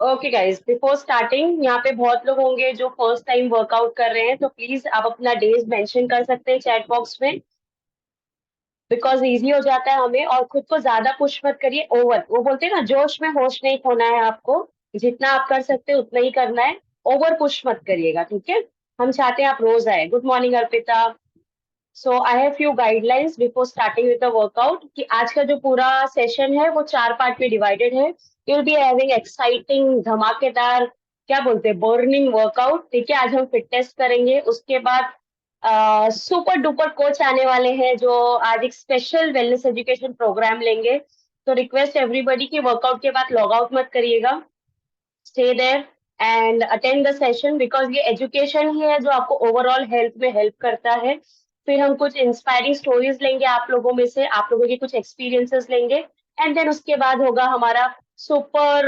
Okay guys, before starting यहाँ पे बहुत लोग होंगे जो फर्स्ट टाइम वर्कआउट कर रहे हैं, तो प्लीज आप अपना डेज मेंशन कर सकते हैं चैट बॉक्स में, बिकॉज इजी हो जाता है हमें। और खुद को ज्यादा पुश मत करिए ओवर, वो बोलते हैं ना, जोश में होश नहीं खोना है आपको। जितना आप कर सकते हैं उतना ही करना है, ओवर पुश मत करिएगा, ठीक है। हम चाहते हैं आप रोज आए। Good morning Arpita. So I have few guidelines before starting with the workout कि आज का जो पूरा सेशन है वो 4 पार्ट में डिवाइडेड है। You will be having exciting, धमाकेदार, क्या बोलते हैं, बर्निंग वर्कआउट, ठीक है। आज हम फिटनेस करेंगे, उसके बाद सुपर डुपर कोच आने वाले हैं जो आज एक स्पेशल वेलनेस एजुकेशन प्रोग्राम लेंगे। तो रिक्वेस्ट एवरीबडी कि वर्कआउट के बाद लॉग आउट मत करिएगा, stay there and attend the session, because ये एजुकेशन ही है जो आपको ओवरऑल हेल्थ में हेल्प करता है। फिर हम कुछ इंस्पायरिंग स्टोरीज लेंगे आप लोगों में से, आप लोगों के कुछ एक्सपीरियंसेस लेंगे, एंड देन उसके बाद होगा हमारा सुपर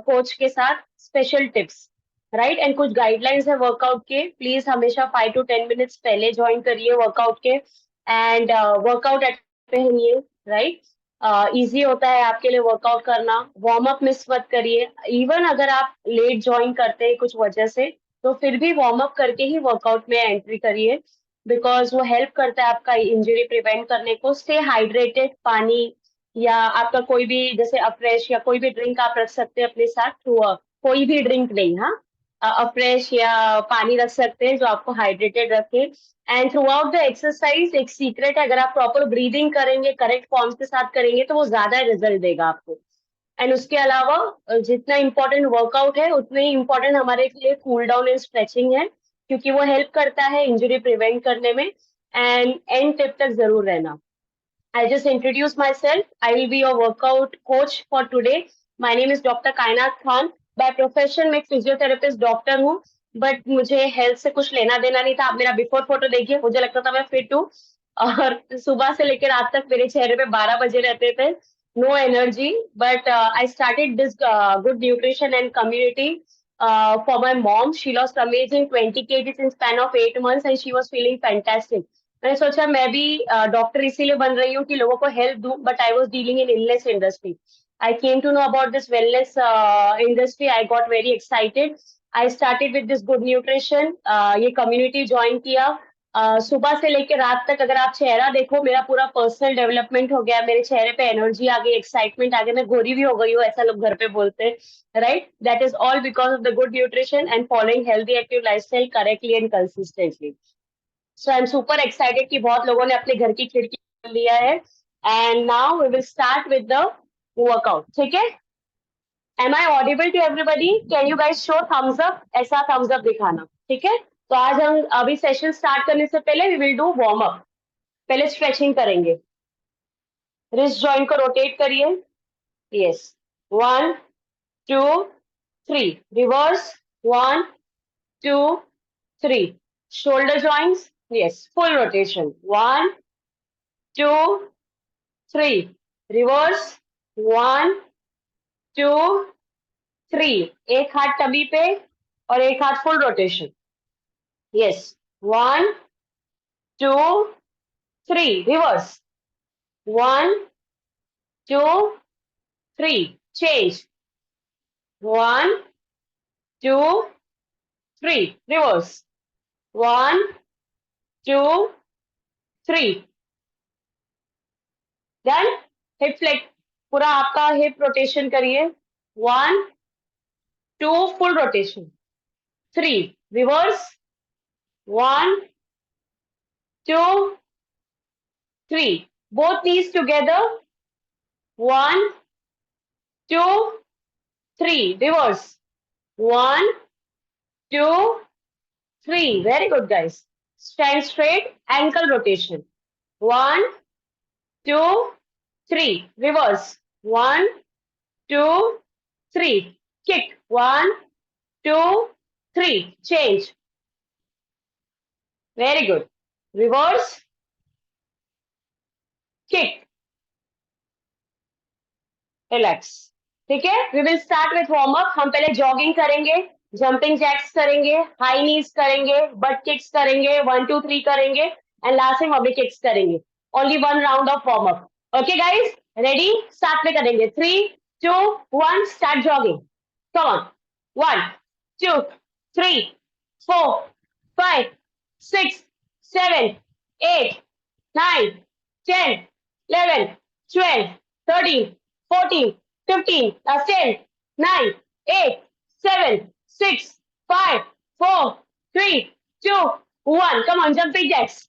कोच के साथ स्पेशल टिप्स, राइट। एंड कुछ गाइडलाइंस है वर्कआउट के, प्लीज हमेशा 5 to 10 मिनट्स पहले ज्वाइन करिए वर्कआउट के, एंड वर्कआउट पहनिए, राइट। इजी होता है आपके लिए वर्कआउट करना। वार्म अप मिस मत करिए, इवन अगर आप लेट ज्वाइन करते हैं कुछ वजह से, तो फिर भी वार्म अप करके ही वर्कआउट में एंट्री करिए, बिकॉज वो हेल्प करता है आपका इंजरी प्रिवेंट करने को। स्टे हाइड्रेटेड, पानी या आपका कोई भी जैसे अफ्रेश या कोई भी ड्रिंक आप रख सकते हैं अपने साथ थ्रू, कोई भी ड्रिंक नहीं, हाँ, अफ्रेश या पानी रख सकते हैं जो आपको हाइड्रेटेड रखे। And through out the exercise एक सीक्रेट है, अगर आप प्रॉपर ब्रीदिंग करेंगे, करेक्ट फॉर्म्स के साथ करेंगे, तो वो ज्यादा रिजल्ट देगा आपको। एंड उसके अलावा जितना इम्पोर्टेंट वर्कआउट है उतना ही इम्पोर्टेंट हमारे लिए कूल डाउन एंड स्ट्रेचिंग है, क्योंकि वो हेल्प करता है इंजरी प्रिवेंट करने में। एंड एंड टिप तक जरूर रहना। I'll just introduce myself. I will be your workout coach for today. My name is Dr. Kainat Khan. By profession मैं फिजियोथेरेपिस्ट डॉक्टर हूँ, बट मुझे हेल्थ से कुछ लेना देना नहीं था। आप मेरा बिफोर फोटो देखिए, मुझे लगता था मैं फिट हूँ, और सुबह से लेकर रात तक मेरे चेहरे पे 12 बजे रहते थे, no energy. But I started this good nutrition and community for my mom. She lost amazing 20 kgs in span of 8 months and she was feeling fantastic. मैंने सोचा मैं भी डॉक्टर इसीलिए बन रही हूँ कि लोगों को हेल्प दूं, but I was dealing in illness industry. I came to know about this wellness industry, I got very excited. I started with this good nutrition, ये कम्युनिटी ज्वाइन किया। सुबह से लेकर रात तक अगर आप चेहरा देखो, मेरा पूरा पर्सनल डेवलपमेंट हो गया, मेरे चेहरे पे एनर्जी आ गई, एक्साइटमेंट आ गया, मैं गोरी भी हो गई हूँ, ऐसा लोग घर पे बोलते हैं, right. That is all because of the good nutrition and following healthy active lifestyle correctly and consistently. So I am super excited कि बहुत लोगों ने अपने घर की खिड़की खोल लिया है। And now we will start with the workout, ठीक है। Am I audible to everybody? Can you guys show thumbs up? ऐसा थम्स अप दिखाना, ठीक है। तो आज हम अभी सेशन स्टार्ट करने से पहले we will do warm up. पहले स्ट्रेचिंग करेंगे, रिस्ट जॉइंट को रोटेट करिए, yes, 1 2 3, reverse, 1 2 3, shoulder joints, yes, full rotation, 1 2 3, reverse, 1 2 3, एक हाथ टबी पे और एक हाथ full rotation, yes, 1 2 3, reverse, 1 2 3, change, 1 2 3, reverse, 1 2 3, done. Hip flex, पूरा आपका हिप रोटेशन करिए, 1 2, full rotation, 3, reverse, 1 2 3, both knees together, 1 2 3, reverse, 1 2 3, very good guys. Stand straight, ankle rotation, 1 2 3, reverse, 1 2 3, kick, 1 2 3, change, very good, reverse, kick, relax, ठीक है। We will start with warm up. हम पहले jogging करेंगे, jumping jacks करेंगे, high knees करेंगे, butt kicks करेंगे, 1 2 3 करेंगे, and last में बॉडी किक्स करेंगे। Only 1 round of warm up. Okay guys, ready? Start में करेंगे, 3 2 1, start jogging, come on, 1 2 3 4 5 6 7 8 9 10 11 12 13 14 15 last 10 9 8 7 6 5 4 3 2 1 come on jumping jacks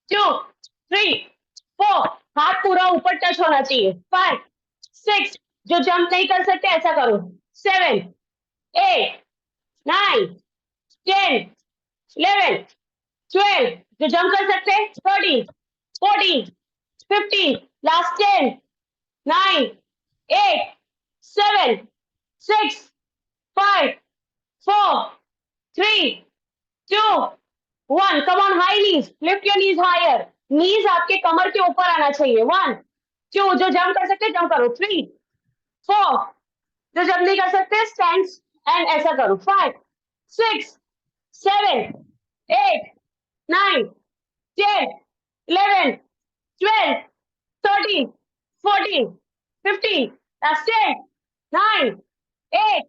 2 3 4 हाथ पूरा ऊपर टच होना चाहिए 5 6 जो जंप नहीं कर सकते ऐसा करो 7 8 9 10 11 12 जो जंप कर सकते 13 14 15 last 10 9 8 7 6 5 4 3 2 1 come on high knees lift your knees higher knees आपके कमर के ऊपर आना चाहिए 1 2 जो जंप कर सकते जंप करो 3 4 जो जंप नहीं कर सकते स्टैंड एंड ऐसा करो 5 6 7 8 9 10 11 12 13 14 15 that's 10 9 8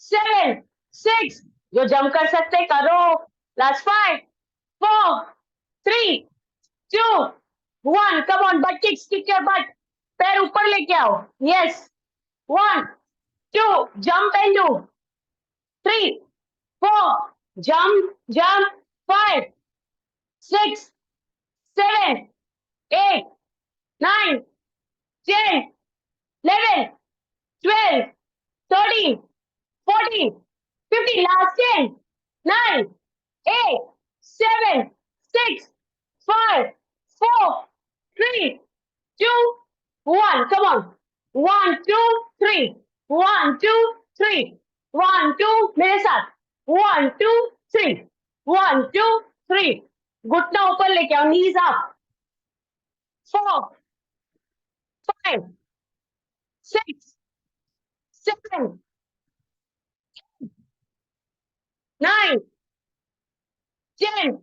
7 6 जो जंप कर सकते करो last 5 4 3 2 1 come on butt kicks kick your butt पैर ऊपर लेके आओ yes 1 2 jump and do 3 4 jump jump 5 6 7 8 9 10 11 12 13 14 15 last 10 9 8 7 6 5 4 3 2 1 come on 1 2 3 1 2 3 1 2 मेरे साथ 1 2 3 1 2 3 घुटना ऊपर लेके आओ knees up 4 5 6 7 9 10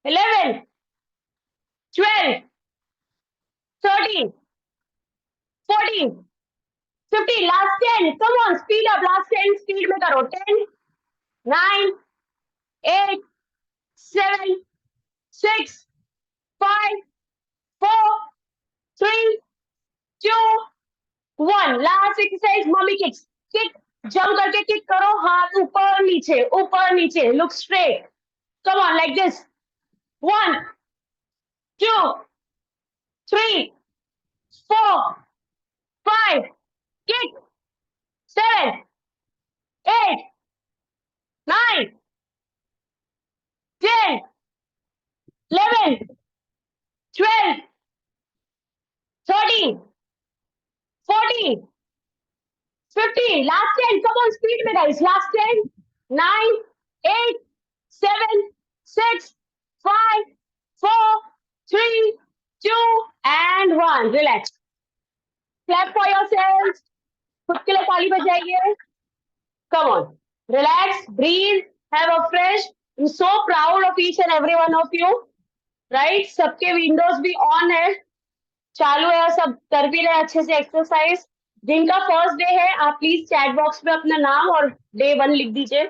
11 12 13 14 15 last 10 come on speed up last 10 speed में करो 10 9 8 7 6 5 4 3 2 1 last exercise mummy kicks kick jump करके kick करो हाथ ऊपर नीचे look straight come on like this 1 2 3 4 5 kick 7 8 9 10 11 12 13 14 15 last 10 come on speed में guys last 10 9 8 7 6 5 4 3 2 and 1 relax clap for yourselves खुद के लिए ताली बजाइए come on relax breathe have a fresh I'm so proud of each and every one of you right सबके Windows भी on है चालू है सब कर भी रहे अच्छे से एक्सरसाइज जिनका फर्स्ट डे है आप प्लीज चैट बॉक्स में अपना नाम और डे 1 लिख दीजिए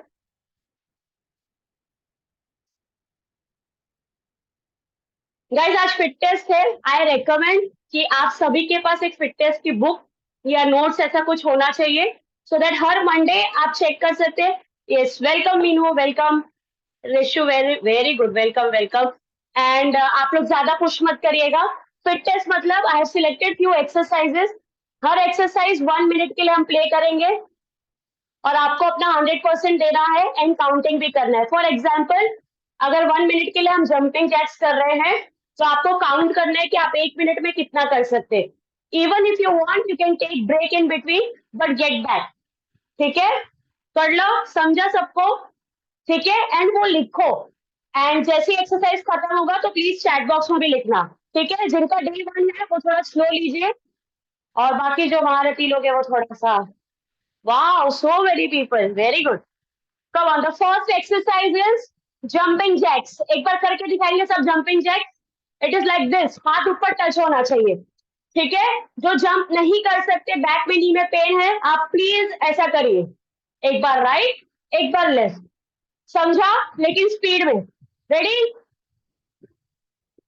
गाइज आज फिट टेस्ट है आई रेकमेंड कि आप सभी के पास एक फिट टेस्ट की बुक या नोट्स ऐसा कुछ होना चाहिए सो दैट हर मंडे आप चेक कर सकते हैं yes welcome Meenu welcome Rishu very very good welcome welcome and आप लोग ज्यादा पुश मत करिएगा फिट टेस्ट मतलब I have selected few exercises her exercise 1 minute के लिए हम प्ले करेंगे और आपको अपना 100% देना है एंड काउंटिंग भी करना है फॉर एग्जाम्पल अगर 1 मिनट के लिए हम जंपिंग जैक्स कर रहे हैं तो आपको काउंट करना है कि आप 1 मिनट में कितना कर सकते हैं even if you want you can take break in between but get back ठीक है कर लो समझा सबको ठीक है एंड वो लिखो एंड जैसे एक्सरसाइज खत्म होगा तो प्लीज चैट बॉक्स में भी लिखना ठीक है जिनका डे 1 है वो थोड़ा स्लो लीजिए और बाकी जो महारथी लोग हैं वो थोड़ा सा wow so many people very good come on the first exercise is jumping jacks एक बार करके दिखाएंगे सब jumping jacks it is like this हाथ ऊपर टच होना चाहिए ठीक है जो जंप नहीं कर सकते बैक में नी में पेन है आप प्लीज ऐसा करिए एक बार राइट, एक बार लेफ्ट, समझा, लेकिन स्पीड में। Ready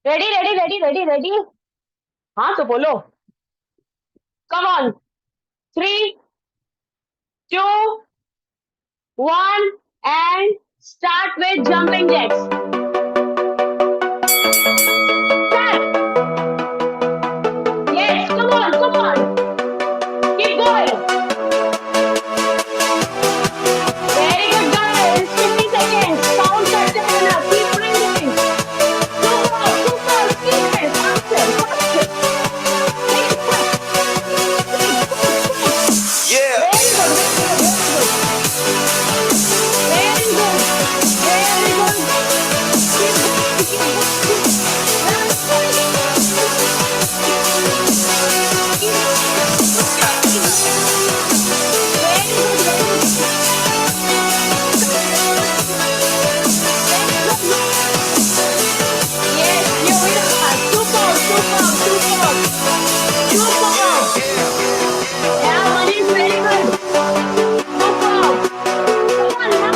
ready ready ready ready ready, हाँ तो बोलो, come on, 3, 2, 1 and start with jumping jacks. Yes, come on, come on. Keep going. Very good, guys. 50 seconds. Count करते रहना. Keep breathing. Super, super. Speed में. Faster, faster. Next one. Quick, quick, quick. Yeah. Very good, very good. Very good. Very good. Keep going, keep going. Last one. Keep going. Very good, very good. Yes, you will. Super, super, super. Super. Yeah, Manish, very good. Super. Come on, now.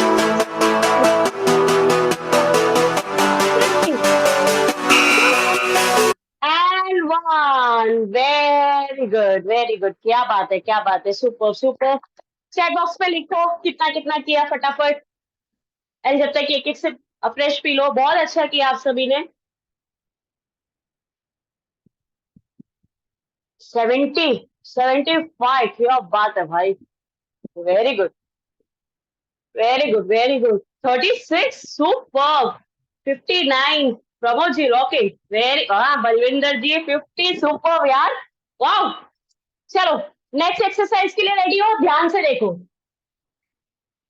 And one. Very good, very good. क्या बात है, क्या बात है. Super, super. Chat box में लिखो कितना कितना किया फटाफट. एंड जब तक एक एक से फ्रेश पी लो. बहुत अच्छा किया आप सभी ने. 70, 75. क्या बात है भाई. Very good, very good, very good. 36. Super. 59. Pramod ji rocket. Very, हाँ बलविंदर जी 50. सुपर यार. वाह. चलो नेक्स्ट एक्सरसाइज के लिए रेडी हो. ध्यान से देखो,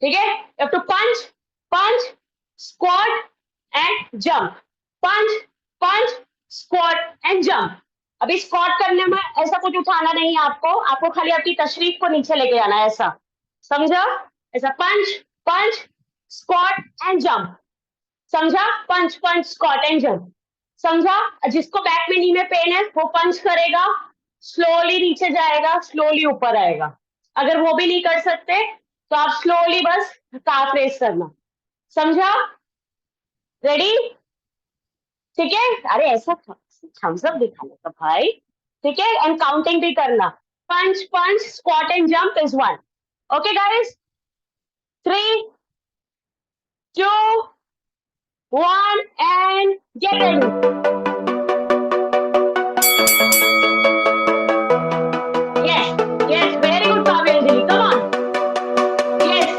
ठीक है. अब two punch, punch, squat and jump. Punch, punch, squat and jump. अभी स्क्वाट करने में ऐसा कुछ उठाना नहीं है आपको. आपको खाली आपकी तशरीफ को नीचे लेके जाना है. ऐसा समझा. ऐसा पंच, पंच, स्क्वाट एंड जंप. समझा. पंच, पंच, स्क्वाट एंड जंप. समझा. जिसको बैक में नी में पेन है वो पंच करेगा, स्लोली नीचे जाएगा, स्लोली ऊपर आएगा. अगर वो भी नहीं कर सकते तो आप स्लोली बस काफ रेस करना. समझा. रेडी. ठीक है. अरे ऐसा थम्स अप दिखाने का भाई. ठीक है. एंड काउंटिंग भी करना. Punch, punch, squat and jump is 1. Okay guys. 3, 2, 1 and get ready. Yes, yes, very good, Kavya Anjali. Come on. Yes,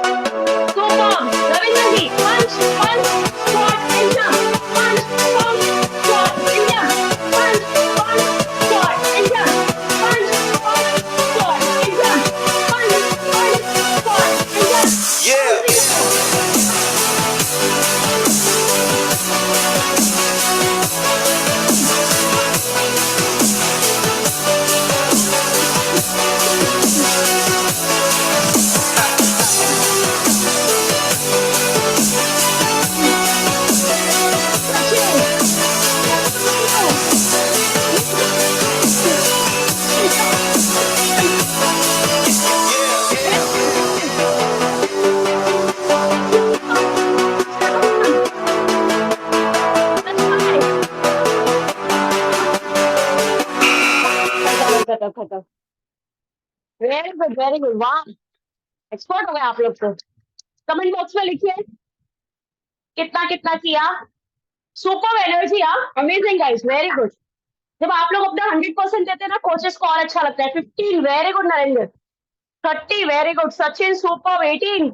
superb. Ravindra ji, punch, punch, squat and jump. Punch, punch, squat and jump. Punch, punch, squat and jump. Punch, punch, squat and jump. Punch, punch, squat and jump. Yeah. खत्म. Very good, very good. वाह, expert हो गए आप लोग तो. Comment box में लिखिए कितना कितना किया. Super energy. Amazing guys, very good. जब आप लोग अपना 100% देते हैं ना कोचेस को और अच्छा लगता है. 15. Very good Narendra. 30. Very good Sachin. Super. 18.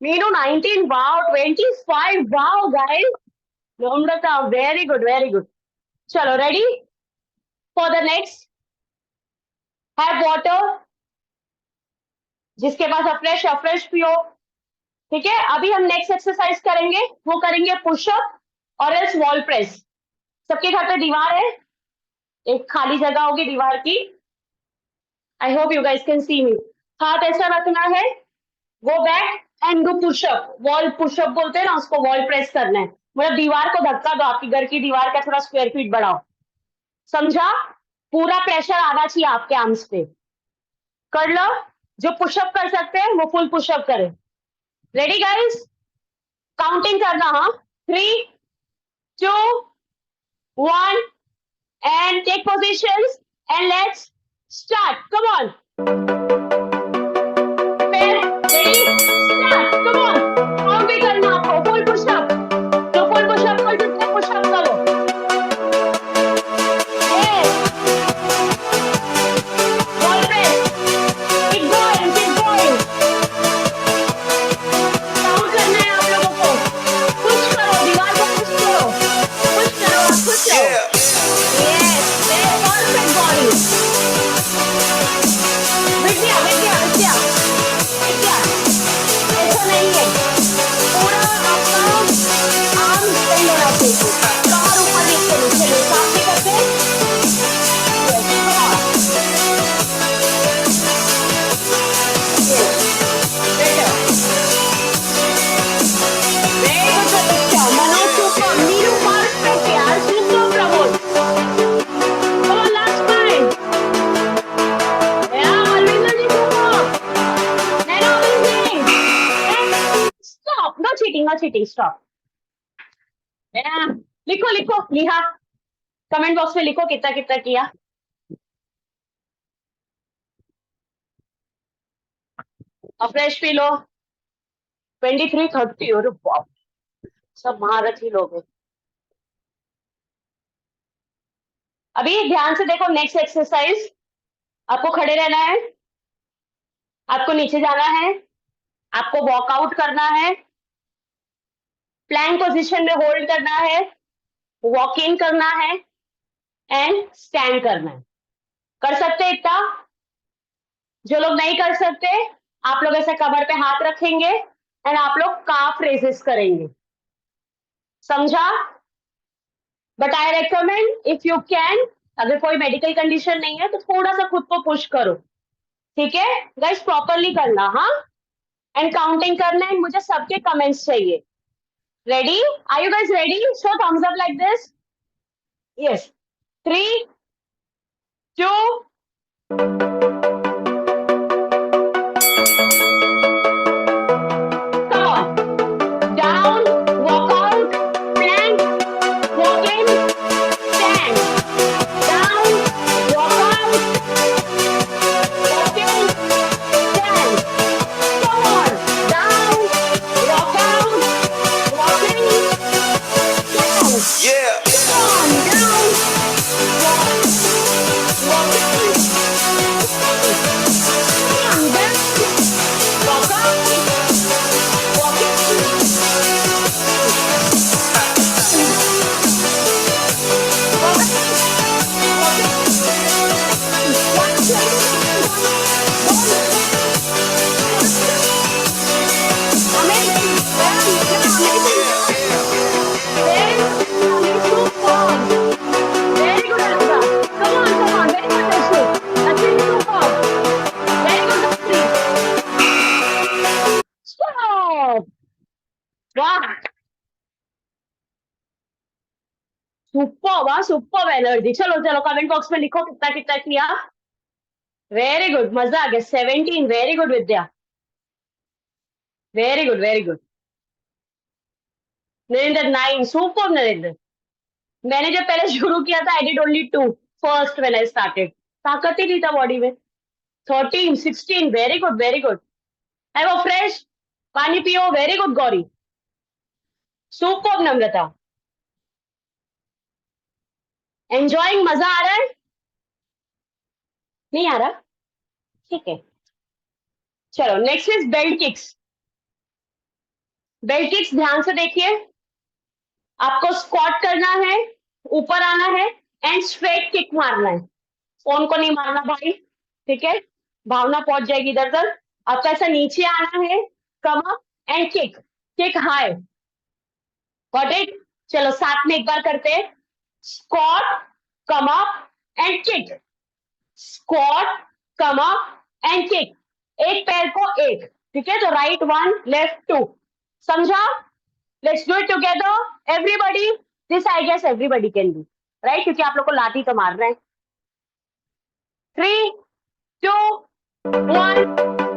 Meenu 19. Wow. 25. Wow guys. Namrata. Very good, very good. चलो ready for the next. Have water. जिसके पास अफ्रेश अफ्रेश पियो. ठीक है. अभी हम नेक्स्ट एक्सरसाइज करेंगे. वो करेंगे पुशअप और एल्स वॉल प्रेस. सबके घर पे दीवार है. एक खाली जगह होगी दीवार की. I hope you guys can see me. हाथ ऐसा रखना है. Go back and do pushup. Wall pushup बोलते हैं ना उसको. वॉल प्रेस करना है. मतलब दीवार को धक्का दो. आपकी घर की दीवार का थोड़ा स्क्वायर फीट बढ़ाओ. समझा. पूरा प्रेशर आना चाहिए आपके आर्म्स पे. कर लो. जो पुशअप कर सकते हैं वो फुल पुशअप करें। Ready guys? काउंटिंग करना, हाँ, 3, 2, 1 and take positions and let's start. Come on. Prepare, ready, start. Come on. Count भी करना आपको, फुल पुशअप। जो फुल पुशअप कर सकते हैं पुशअप करो। Yes. Wall press. Keep going, keep going. Count करना है आप लोगों को। पुश करो, दीवार को पुश करो। पुश करो, आप पुश करो। Yes, perfect body. विद्या, विद्या, विद्या, विद्या। ऐसा नहीं है, पूरा आपका आर्म बेंड होना चाहिए, कमर ऊपर नीचे नहीं। चलो साथ में करते हैं। Yes, come on. Yes, better. Very good, Pratishtha. Manoj, super. Meenu, perfect यार, super Pramod. Come on, last time. Yeah, Malvinder ji, super. Nano, amazing. And stop. No cheating, no cheating. Stop. Yeah. लिखो, लिखो, लिहा। Comment box में लिखो कितना कितना किया। और फ्रेश पी लो। 23, 30, और बाप, सब महारथी लोग हैं। अभी ध्यान से देखो, नेक्स्ट एक्सरसाइज। आपको खड़े रहना है, आपको नीचे जाना है, आपको वॉकआउट करना है, प्लैंक पोजीशन में होल्ड करना है, वॉक इन करना है एंड स्टैंड करना है। कर सकते हैं इतना? जो लोग नहीं कर सकते, आप लोग ऐसे कमर पे हाथ रखेंगे एंड आप लोग काफ रेजेस करेंगे। समझा? But I recommend if you can, अगर कोई मेडिकल कंडीशन नहीं है तो थोड़ा सा खुद को पुश करो। ठीक है गाइस? प्रॉपरली करना, हाँ, एंड काउंटिंग करना है। मुझे सबके कमेंट्स चाहिए। Ready? Are you guys ready? Show thumbs up like this. Yes, 3, 2, come on. Down, walk out, plank, walk in, stand. Down, walk out, walk in, stand. Come on. Down, walk out, walk in, stand. Yeah. Come on, down, walk in, come on, down, walk out, walk in. Super, super energy. चलो चलो comment box में लिखो कितना कितना किया। Very good, मजा आ गया। 17, very good Vidya, very good, very good. Narendra 9, super Narendra. मैंने जब पहले शुरू किया था I did only 2 first when I started, ताकत ही नहीं था बॉडी में। 13, 16, very good, very good. Have a fresh, पानी पियो। Very good Gauri, super Namrata. Enjoying, मजा आ रहा है? नहीं आ रहा? ठीक है, चलो next is belt kicks. Belt kicks ध्यान से देखिए। आपको स्क्वाट करना है, ऊपर आना है एंड स्ट्रेट किक मारना है। फोन को नहीं मारना भाई, ठीक है? भावना पहुंच जाएगी इधर तक। आपको ऐसा नीचे आना है, come up and kick, kick high. Got it? चलो साथ में एक बार करते हैं। Squat, come up and kick, squat, come up and kick. एक पैर को एक, ठीक है? तो राइट 1, लेफ्ट 2। समझा? Let's do it together everybody. This I guess everybody can do, right? क्योंकि आप लोग को लाठी तो मारना है। 3, 2, 1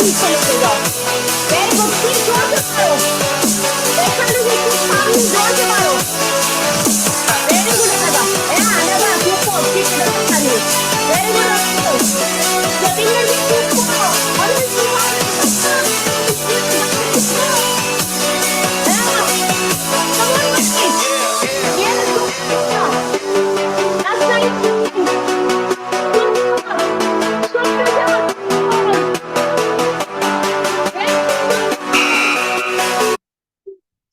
नीचे लेके जाओ। वेरी गुड, कीप जोर से मारो। देखा नहीं, कीप मारनी, जोर से मारो। वेरी गुड अनगा, अनगा सुपर, कीप इट अप करिए। वेरी गुड अनगा, जतिन भी सुपर, अरे super, come on guys, yes super, that's nice, super, super job,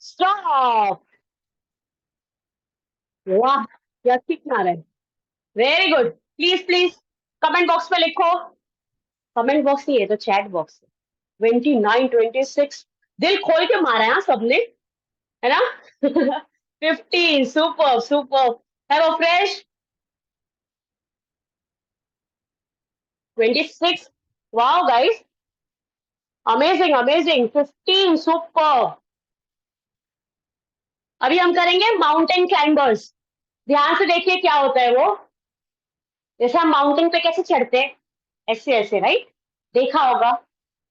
stop, वाह क्या किक मारा है, very good. Please please comment box में लिखो, कमेंट बॉक्स नहीं है तो चैट बॉक्स। 29, 26 दिल खोल के मारा है हाँ सबने, है ना? 50 super super, have a fresh. 26 wow guys, amazing amazing. 15 super. अभी हम करेंगे माउंटेन क्लाइंबर्स। ध्यान से देखिए क्या होता है वो, जैसे हम माउंटेन पे कैसे चढ़ते हैं, ऐसे ऐसे, राइट? देखा होगा।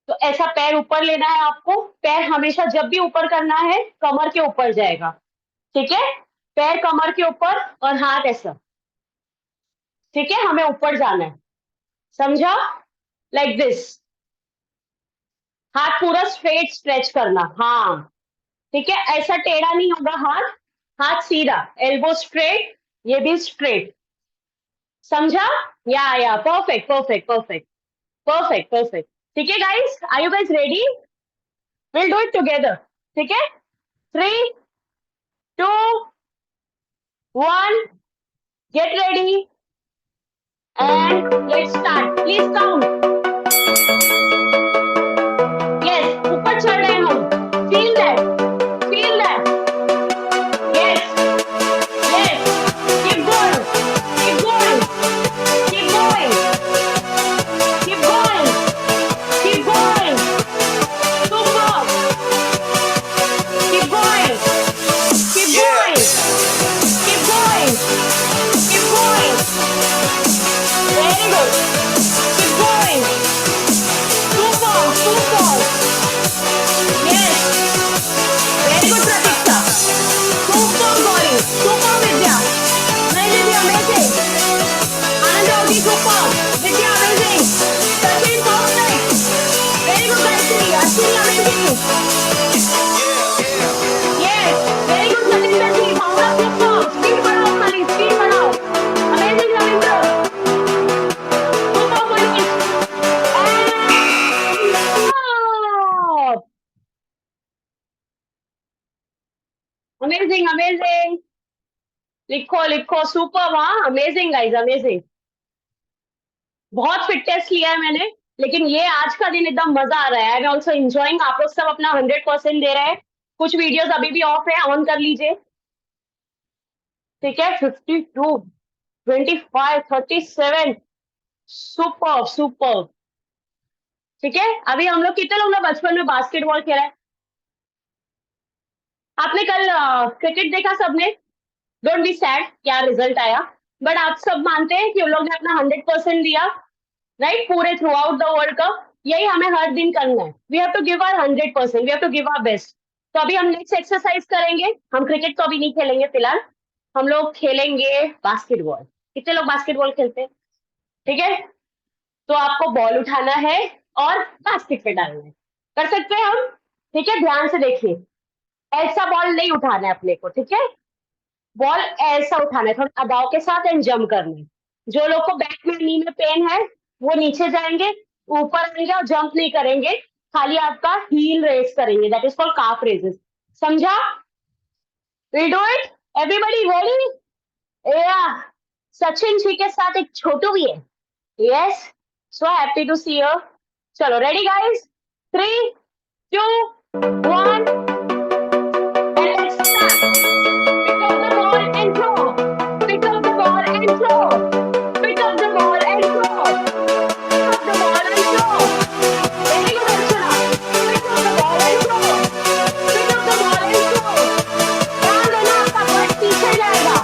तो ऐसा पैर ऊपर लेना है आपको, पैर हमेशा जब भी ऊपर करना है कमर के ऊपर जाएगा, ठीक है? पैर कमर के ऊपर और हाथ ऐसा, ठीक है? हमें ऊपर जाना है, समझा? लाइक दिस, हाथ पूरा स्ट्रेट स्ट्रेच करना, हाँ ठीक है? ऐसा टेढ़ा नहीं होगा हाथ, हाथ सीधा, एल्बो स्ट्रेट, ये भी स्ट्रेट, समझा? या perfect perfect perfect perfect perfect. ठीक है guys, are you guys ready? Will do it together, ठीक है? 3, 2, 1, get ready and let's start. Please count. Yes, ऊपर चढ़ रहे हैं हम, feel that, feel that, yes yes, keep going, keep going, keep going, keep going, keep going, super, keep going, keep going, keep going, keep going, very good, keep going, super super, yes, very good Pratiksha, super going, super Vidya, Naini amazing, Anand super, Vidya amazing, Sachin perfect, very good Gayatri, Ashwini amazing, yes, very good Sachinder ji, Bhavna super, speed बढ़ाओ खाली, speed बढ़ाओ, amazing Ravindra, super Manish, and stop, amazing amazing, लिखो लिखो, super, हाँ amazing guys amazing. बहुत fitness लिया है मैंने, लेकिन ये आज का दिन एकदम मजा आ रहा है, आई एम ऑल्सो एंजॉइंग। आप लोग सब अपना 100% दे रहे हैं। कुछ वीडियोस अभी भी ऑफ है, ऑन कर लीजिए, ठीक है? 52, 25, 37, सुपर सुपर, ठीक है? अभी हम लोग कितने लोग ने बचपन में बास्केटबॉल खेला है? आपने कल क्रिकेट देखा सबने? डोंट बी सैड क्या रिजल्ट आया, बट आप सब मानते हैं कि उन लोग ने अपना 100% दिया, राइट? पूरे throughout the world cup. यही हमें हर दिन करना है, we have to give our 100%, we have to give our best. तो अभी हम नेक्स्ट एक्सरसाइज करेंगे, हम क्रिकेट तो अभी नहीं खेलेंगे फिलहाल, हम लोग खेलेंगे बास्केटबॉल। कितने लोग बास्केटबॉल खेलते हैं? ठीक है, तो आपको बॉल उठाना है और बास्केट पे डालना है, कर सकते हैं हम? ठीक है, ध्यान से देखिए, ऐसा बॉल नहीं उठाना है अपने को, ठीक है? बॉल ऐसा उठाना है, थोड़ा अदाव के साथ एंड जंप करना है। जो लोग को बैक में नी में पेन है वो नीचे जाएंगे, ऊपर आएंगे और जंप नहीं करेंगे, खाली आपका हील रेस करेंगे, that is called calf raises, समझा? Will do it, everybody ready? या सचिन जी के साथ एक छोटू भी है, yes, so happy to see you. चलो ready guys, 3, 2, 1 and let's start. Pick up the ball and throw. Pick up the ball and throw. Pick up the ball and throw. Pick up the ball and throw. Very good, Archana. Pick up the ball and throw. Pick up the ball and throw. ध्यान देना, आपका ball पीछे जाएगा।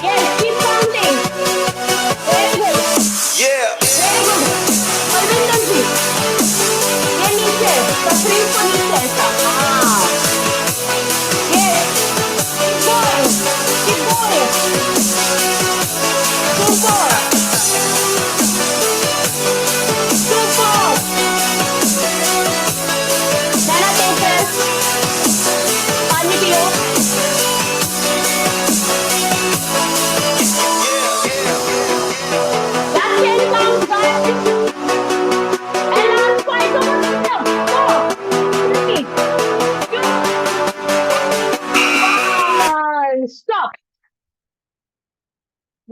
Yes, keep counting. Very good. Yeah. Very good. Parvinder ji,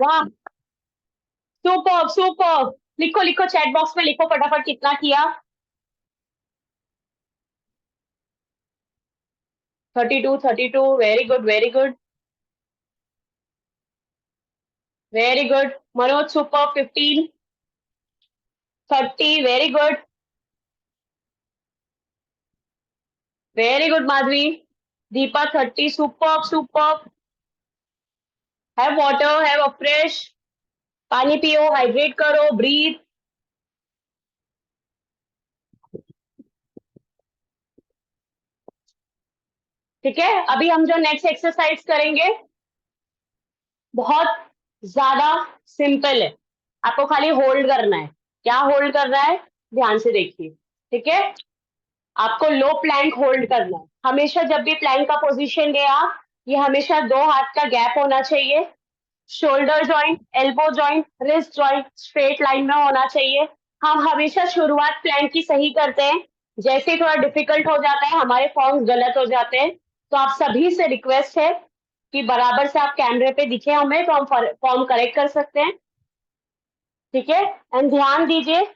वाह, super super. लिखो लिखो, chat box में लिखो फटाफट कितना किया। 32 32, very good very good very good. Manoj super, 15 30, very good very good. Madhavi, Deepa 30, super super. Have water, have a fresh, पानी पियो, हाइड्रेट करो, ब्रीथ। ठीक है, अभी हम जो नेक्स्ट एक्सरसाइज करेंगे बहुत ज्यादा सिंपल है। आपको खाली होल्ड करना है। क्या होल्ड करना है, ध्यान से देखिए। ठीक है, आपको लो प्लैंक होल्ड करना है। हमेशा जब भी प्लैंक का पोजीशन ले आप, ये हमेशा 2 हाथ का गैप होना चाहिए। Shoulder joint, elbow joint, wrist joint straight line में होना चाहिए। हम हमेशा शुरुआत प्लैंक की सही करते हैं, जैसे ही थोड़ा डिफिकल्ट हो जाता है हमारे फॉर्म्स गलत हो जाते हैं। तो आप सभी से रिक्वेस्ट है कि बराबर से आप कैमरे पे दिखे हमें, तो हम फॉर्म करेक्ट कर सकते हैं। ठीक है, एंड ध्यान दीजिए,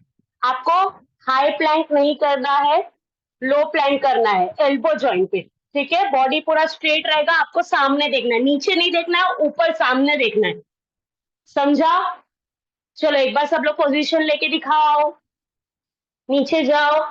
आपको हाई प्लैंक नहीं करना है, लो प्लैंक करना है एल्बो जॉइंट पे। ठीक है, बॉडी पूरा स्ट्रेट रहेगा, आपको सामने देखना है, नीचे नहीं देखना है, ऊपर सामने देखना है। समझा? चलो एक बार सब लोग पोजीशन लेके दिखाओ, नीचे जाओ।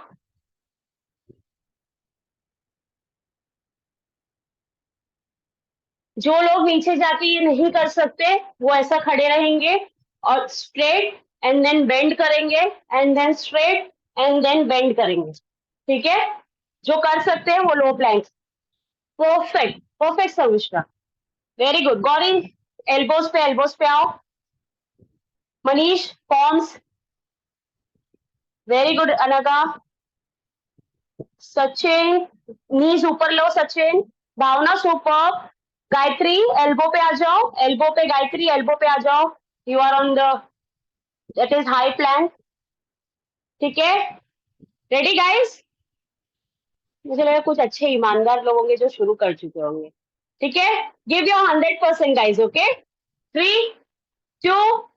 जो लोग नीचे जाके ये नहीं कर सकते वो ऐसा खड़े रहेंगे और स्ट्रेट एंड देन बेंड करेंगे, and then straight and then bend करेंगे। ठीक है, जो कर सकते हैं वो low plank. Perfect perfect Samishra, very good. Gauri, elbows पे आओ। Manish, forms, very good. Anagha, Sachin, knees ऊपर लो सचिन। भावना सुपर। गायत्री, एल्बो पे आ जाओ, एल्बो पे गायत्री, एल्बो पे आ जाओ। You are on the that is high plank. ठीक है, रेडी गाइस? मुझे लगा कुछ अच्छे ईमानदार लोग होंगे जो शुरू कर चुके होंगे। ठीक है, give your 100% guys. Okay, 3 2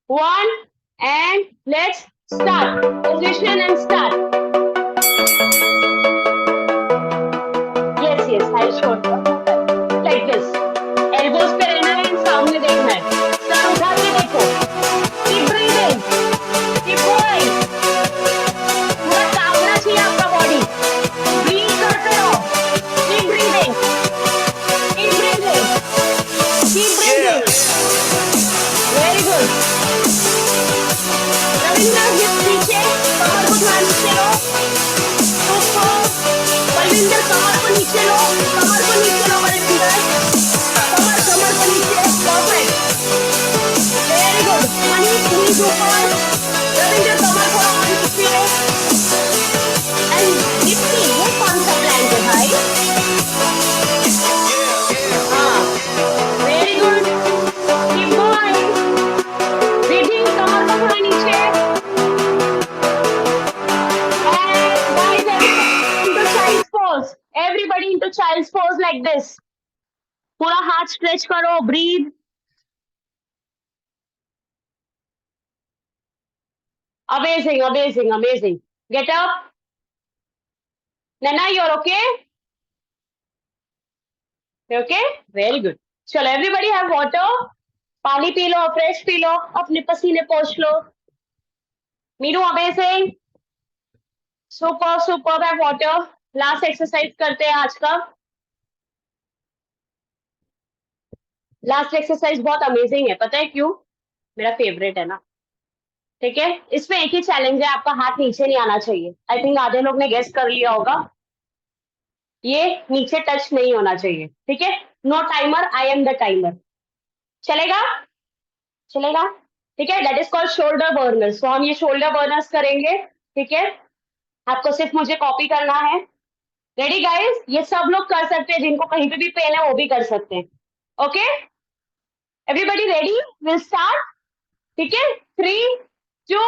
1 and let's start. Position and start. Yes yes, I show like this. Elbows पे रहना है एंड सामने देखना है। सर उठा के देखो। Keep breathing, keep going. पूरा कांपना चाहिए आपका बॉडी। ब्रीथ करते रहो। Keep breathing, keep breathing, keep breathing. Very good. Ravindra, hip नीचे, कमर को थोड़ा नीचे लो। ऊपर। बलविंदर, कमर को नीचे लो, कमर को नीचे लो बलविंदर। कमर कमर को नीचे, परफेक्ट, वेरी गुड। मनीष, नीज ऊपर। रविंद्र, कमर थोड़ा और नीचे। एंड दीप्ति, ये कौन सा प्लैंक है भाई? हाँ, very good, keep going. Breathing, कमर को थोड़ा नीचे। And guys, everybody into child's pose. Everybody into child's pose like this. पूरा हाथ स्ट्रेच करो, breathe. Amazing amazing amazing. Get up. Naina, you're okay? Okay? Very good. चलो, everybody have water. पानी पी लो, फ्रेश पी लो, अपने पसीने पोंछ लो। Meenu, amazing, super super. Have water. Last exercise करते हैं आज का। लास्ट एक्सरसाइज बहुत अमेजिंग है, पता है क्यों? मेरा फेवरेट है ना। ठीक है, इसमें एक ही चैलेंज है, आपका हाथ नीचे नहीं आना चाहिए। आई थिंक आधे लोग ने गेस कर लिया होगा, ये नीचे टच नहीं होना चाहिए। ठीक है, no timer, I am the timer. चलेगा? चलेगा, ठीक है। That is called shoulder burners. तो हम ये शोल्डर बर्नर्स करेंगे। ठीक है, आपको सिर्फ मुझे कॉपी करना है। Ready guys? ये सब लोग कर सकते हैं, जिनको कहीं पे भी पेन है वो भी कर सकते हैं। Okay, everybody ready? Will start. ठीक है, 3 2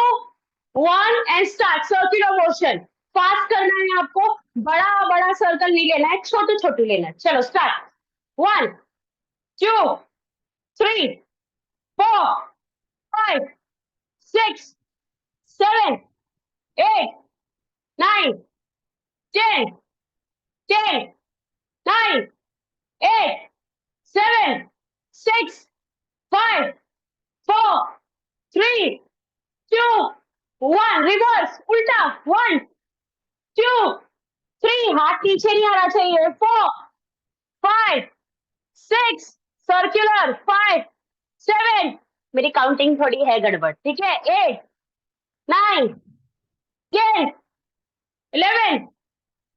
1 and start. Circular motion, fast करना है आपको, बड़ा बड़ा सर्कल नहीं लेना है, छोटे छोटे लेना है। चलो स्टार्ट। 1 2 3 4, 5, 6, 7, 8, 9, 10, 10, 9, 8, 7, 6, 5, 4, 3, 2, 1. रिवर्स उल्टा 1, 2, 3. हाथ नीचे नहीं आना चाहिए. 4, 5, 6. सर्कुलर 5, 7. मेरी काउंटिंग थोड़ी है गड़बड़. ठीक है. 8, 9, 10, 11,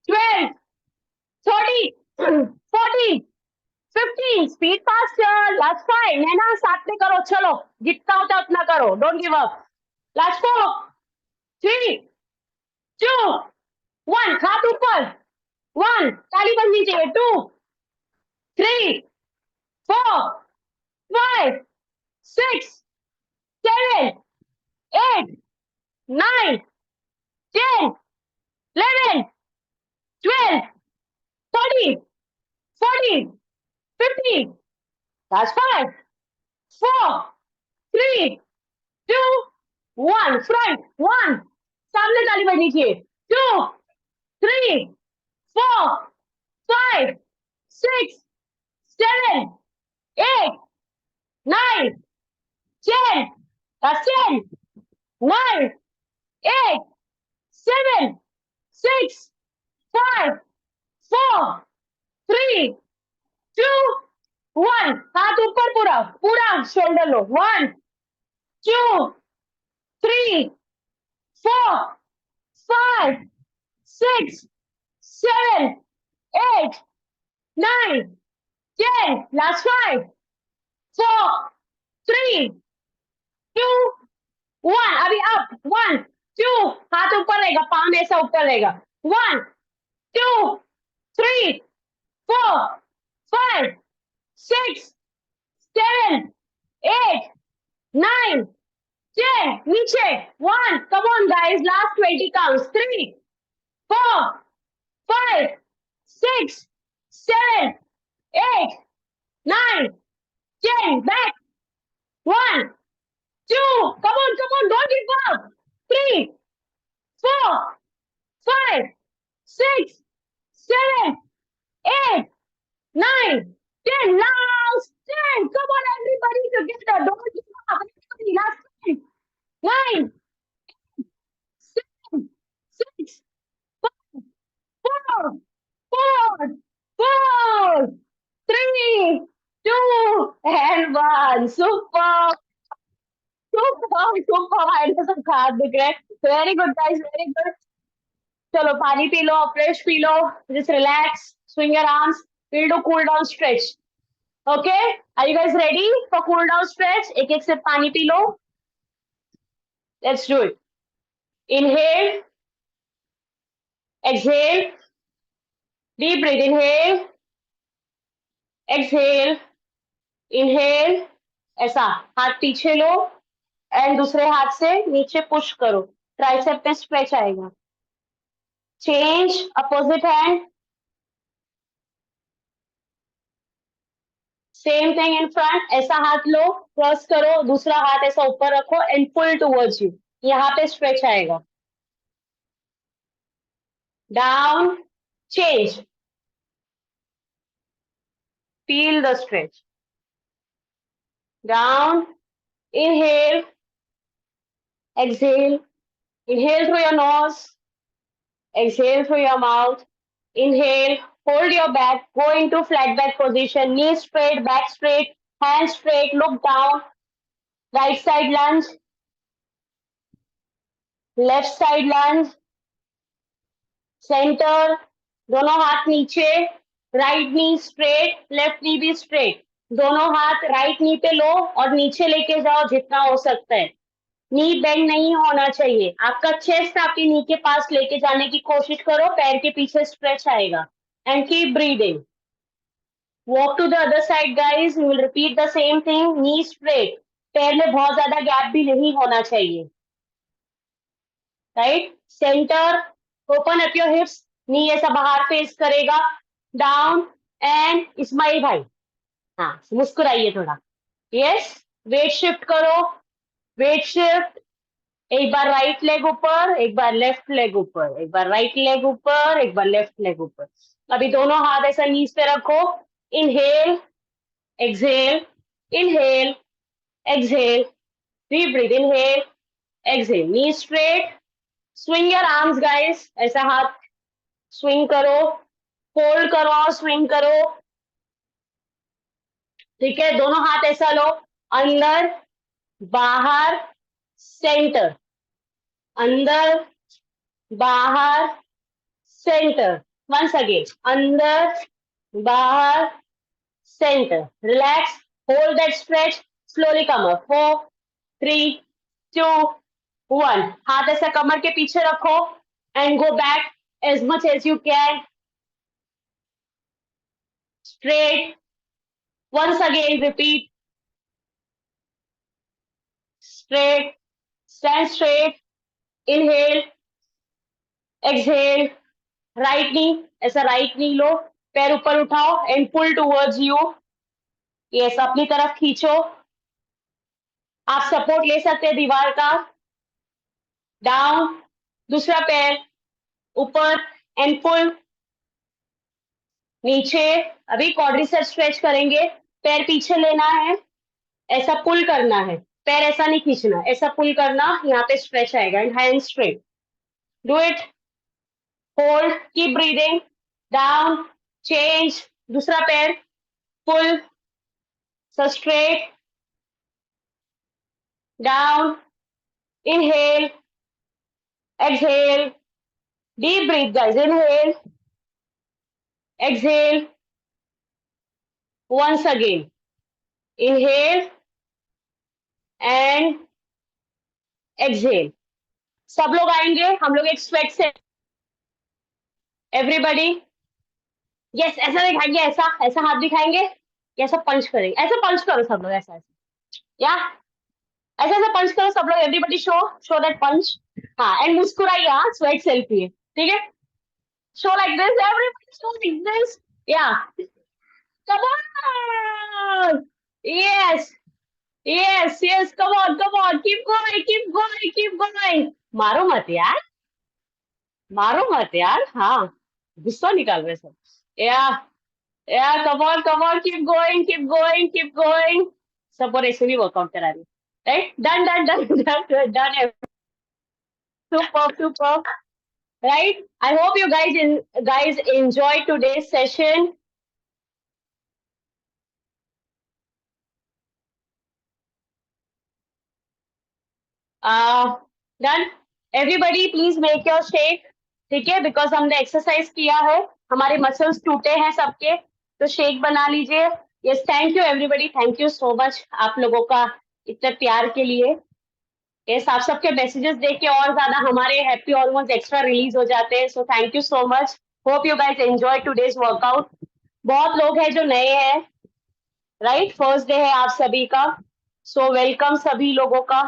12, 13, 14, 15. Speed faster. लास्ट 5. है ना. साथ में करो. चलो जितना होता है उतना करो. Don't give up. लास्ट 4, 3, 2, 1. हाथ ऊपर. 1. ताली बजनी चाहिए. 2, 3, 4, 5, 6, 7, 8, 9, 10, 11, 12, 13, 14, 15. That's 5, 4, 3, 2, 1. Front. 1. सामने ताली बजनी चाहिए. 2, 3, 4, 5, 6, 7, 8, 9, 10. That's 10, 9, 8, 7, 6, 5, 4, 3, 2, 1. हाथ ऊपर. पूरा पूरा शोल्डर लो. 1, 2, 3, 4, 5, 6, 7, 8, 9, 10. Last 5, 4, 3, 2, 1. अभी अप. 1, 2. हाथ ऊपर रहेगा. पाम ऐसा ऊपर रहेगा. 1, 2, 3, 4, 5, 6, 7, 8, 9, 10. नीचे. 1. Come on guys. Last 20 counts. 3, 4, 5, 6, 7, 8, 9, 10. Back. 1, 2. Come on. Don't give up. 3, 4, 5, 6, 7, 8, 9, 10. Last 10. Come on, everybody together. Don't give up. Everybody, last 10. 9, 7, 6, 5, 4, 4, 3, 2, and 1. Super. सब हाथ दिख रहे हैं. Very good guys. Very good. चलो पानी पी लो. फ्रेश पी लो. Just relax. Swing your arms. Will do cool down stretch. Okay. Are you guys ready for cool down stretch? एक एक से पानी पी लो. Let's do it. Inhale. Exhale. Deep breath. Inhale. Exhale. Inhale. ऐसा हाथ पीछे लो एंड दूसरे हाथ से नीचे पुश करो. ट्राइसेप पे स्ट्रेच आएगा. Change. Opposite hand. Same thing in front. ऐसा हाथ लो. क्रॉस करो. दूसरा हाथ ऐसा ऊपर रखो एंड पुल टुवर्ड्स यू. यहाँ पे स्ट्रेच आएगा. Down. Change. Feel the stretch. Down. Inhale. Exhale. Inhale through your nose. Exhale through your mouth. Inhale. Hold your back. Go into flat back position. Knees straight, back straight, hands straight. Look down. Right side lunge. Left side lunge. Center. दोनों हाथ नीचे. Right knee straight. Left नी भी straight. दोनों हाथ right knee पे लो और नीचे लेके जाओ जितना हो सकता है. नी बेंड नहीं होना चाहिए. आपका चेस्ट आपकी नी के पास लेके जाने की कोशिश करो. पैर के पीछे स्ट्रेच आएगा. And keep breathing. Walk to the other side guys. You will repeat the same thing. Knee straight. पैर में बहुत ज्यादा गैप भी नहीं होना चाहिए. Right. Center. Open up your hips. Knee ऐसा बाहर फेस करेगा. डाउन. एंड इस्माइल भाई. हाँ मुस्कुराइए थोड़ा. यस. वेट शिफ्ट करो, वेट शिफ्ट। एक बार राइट लेग ऊपर, एक बार लेफ्ट लेग ऊपर, एक बार राइट लेग ऊपर, एक बार लेफ्ट लेग ऊपर। अभी दोनों हाथ ऐसा नीज पे रखो। Inhale, exhale, inhale, exhale, deep breath, inhale, exhale, knee straight, swing your arms guys, ऐसा हाथ स्विंग करो, फोल्ड करो और स्विंग करो। ठीक है, दोनों हाथ ऐसा लो, अंदर, बाहर, सेंटर, अंदर, बाहर, सेंटर। वंस अगेन, अंदर, बाहर, center. Relax. Hold that stretch. Slowly come up. 4, 3, 2, 1. हाथ ऐसा कमर के पीछे रखो and go back as much as you can. Straight. Once again, repeat. Straight. Stand straight. Inhale. Exhale. Right knee. ऐसा right knee लो. पैर ऊपर उठाओ and pull towards you. Yes, अपनी तरफ खींचो. आप सपोर्ट ले सकते हैं दीवार का. Down. दूसरा पैर ऊपर and pull. नीचे. अभी क्वाड्रिसेप स्ट्रेच करेंगे. पैर पीछे लेना है, ऐसा पुल करना है. पैर ऐसा नहीं खींचना, ऐसा पुल करना. यहाँ पे स्ट्रेच आएगा and hand straight. Do it. Hold, keep breathing. Down, change. दूसरा पैर pull, straight, down, inhale, exhale, deep breath guys. Inhale, exhale, once again. Inhale and exhale. सब लोग आएंगे, हम लोग एक स्वेट से. एवरीबडी. यस, ऐसा दिखाएंगे, ऐसा ऐसा हाथ दिखाएंगे, ऐसा पंच करेंगे. ऐसा पंच करो सब लोग, ऐसा ऐसा. या ऐसा ऐसा पंच करो सब लोग. Everybody show show that punch. हाँ, एंड मुस्कुराइए. हाँ, स्वेट सेल्फी है, ठीक है. Show like this, everybody show like this. या come on. Yes, yes, yes, come on, keep going, keep going, keep going. मारो मत यार, मारो मत यार. हाँ, गुस्सा निकाल रहे सब. या come on, keep going, keep going. सब और ऐसे भी वर्कआउट करा रही. Right? Done, done, done, done, done. Superb, superb. Right? I hope you guys enjoyed today's session. Done. Everybody, please make your shake. ठीक है, बिकॉज हमने एक्सरसाइज किया है, हमारे मसल्स टूटे हैं सबके, तो शेक बना लीजिए. Yes, thank you everybody, thank you so much आप लोगों का इतने प्यार के लिए. यस, आप सबके मैसेजेस देख के और ज्यादा हमारे हैप्पी हार्मोन्स एक्स्ट्रा रिलीज हो जाते हैं. So thank you so much. Hope you guys enjoy today's workout. बहुत लोग हैं जो नए हैं, राइट. फर्स्ट डे है आप सभी का, सो वेलकम सभी लोगों का.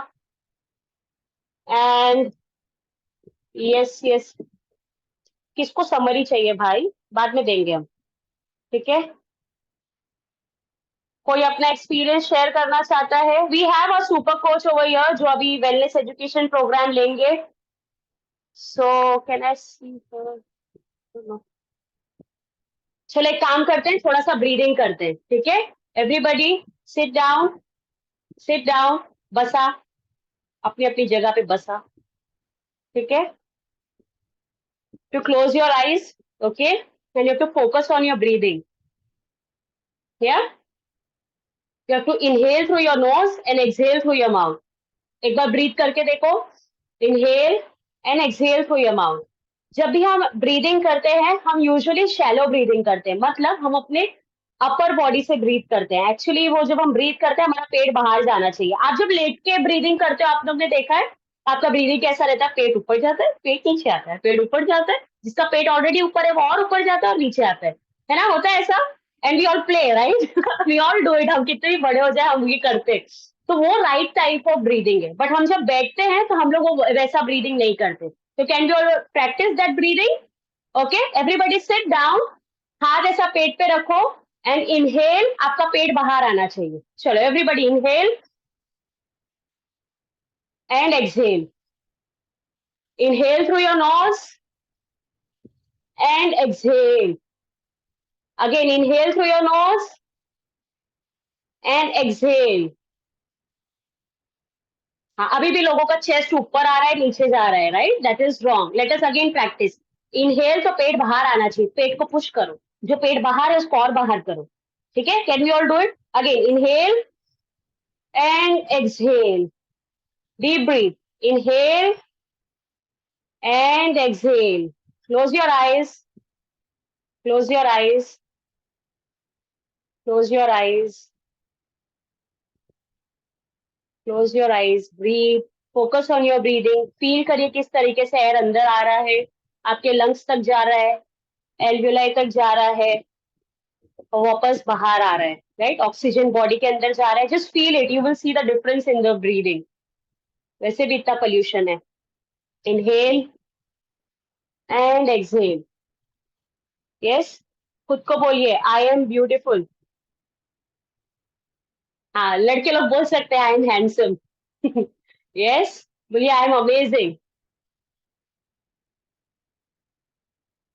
एंड यस यस, किसको समरी चाहिए भाई, बाद में देंगे हम, ठीक है. कोई अपना एक्सपीरियंस शेयर करना चाहता है? We have a super coach over here जो अभी वेलनेस एजुकेशन प्रोग्राम लेंगे. So can I see. चलो एक काम करते हैं, थोड़ा सा ब्रीदिंग करते हैं, ठीक है. Everybody sit down, sit down. बसा, अपनी अपनी जगह पे बसा, ठीक है. To close your eyes, okay, and you have to focus on your breathing. या you have to inhale through your nose and exhale through your mouth. एक बार ब्रीथ करके देखो. Inhale and exhale through your mouth. जब भी हम breathing करते हैं, हम यूजुअली शैलो ब्रीदिंग करते हैं, मतलब हम अपने अपर बॉडी से ब्रीथ करते हैं. एक्चुअली वो जब हम ब्रीथ करते हैं, हमारा पेट बाहर जाना चाहिए. आप जब लेट के ब्रीदिंग करते हो, आप लोग ने देखा है आपका ब्रीदिंग कैसा रहता है. पेट ऊपर जाता है, पेट नीचे आता है, पेट ऊपर जाता है. जिसका पेट ऑलरेडी ऊपर है वो और ऊपर जाता है और नीचे आता है ना. होता है ऐसा. And we all play, right. We all do it. हम कितने भी बड़े हो जाए हम ये करते. तो वो राइट टाइप ऑफ ब्रीदिंग है. बट हम जब बैठते हैं तो हम लोग वो वैसा ब्रीदिंग नहीं करते. तो can you all practice that breathing? Okay, everybody sit down. हाथ ऐसा पेट पे रखो एंड इनहेल. आपका पेट बाहर आना चाहिए. चलो everybody inhale and exhale. Inhale through your nose and exhale. Again, inhale through your nose and exhale. हाँ, अभी भी लोगों का चेस्ट ऊपर आ रहा है, नीचे जा रहा है, right? That is wrong. Let us again practice. Inhale तो पेट बाहर आना चाहिए, पेट को पुश करो. जो पेट बाहर है उसको और बाहर करो. ठीक है? Can we all do it? Again inhale and exhale. Deep breathe. Inhale and exhale. Close your eyes. Close your eyes. Close your eyes. Close your eyes. Breathe. Focus on your breathing. Feel करिए किस तरीके से air अंदर आ रहा है, आपके lungs तक जा रहा है, एल्वियोलाई तक जा रहा है और वापस बाहर आ रहा है, राइट? ऑक्सीजन बॉडी के अंदर जा रहा है. Just feel it. You will see the difference in the breathing. वैसे भी इतना पोल्यूशन है. Inhale and exhale. यस, खुद को बोलिए आई एम ब्यूटिफुल. हाँ, लड़के लोग बोल सकते हैं आई एम हैंडसम. यस, बोलिए I am amazing.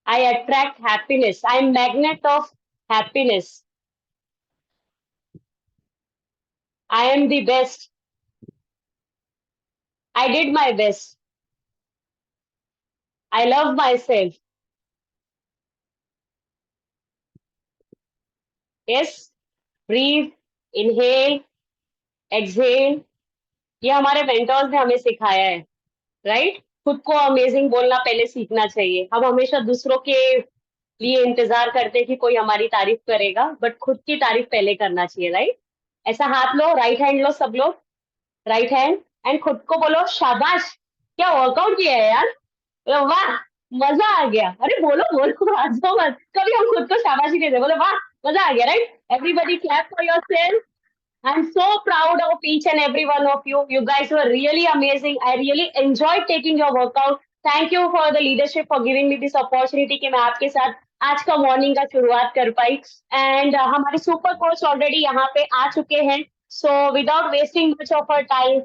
I attract happiness. I am magnet of happiness. I am the best. I did my best. I love my self. Yes, breathe, inhale, exhale. ये हमारे mentors ने हमें सिखाया है, right? खुद को amazing बोलना पहले सीखना चाहिए. हम हमेशा दूसरों के लिए इंतजार करते हैं कि कोई हमारी तारीफ करेगा, बट खुद की तारीफ पहले करना चाहिए, राइट? ऐसा हाथ लो, राइट हैंड लो सब लोग, राइट हैंड, एंड खुद को बोलो शाबाश, क्या वर्कआउट किया है यार, वाह, मजा आ गया. अरे बोलो बोलो, हंसो मत. कभी हम खुद को शाबाशी देते, बोलो वाह मजा आ गया, right? Everybody clap for yourself. I'm so proud of each and every one of you. You guys were really amazing. I really enjoyed taking your workout. Thank you for the leadership for giving me this opportunity कि मैं आपके साथ आज का morning का शुरुआत कर पाई. And हमारे सुपर कोच ऑलरेडी यहाँ पे आ चुके हैं. So without wasting much of our time,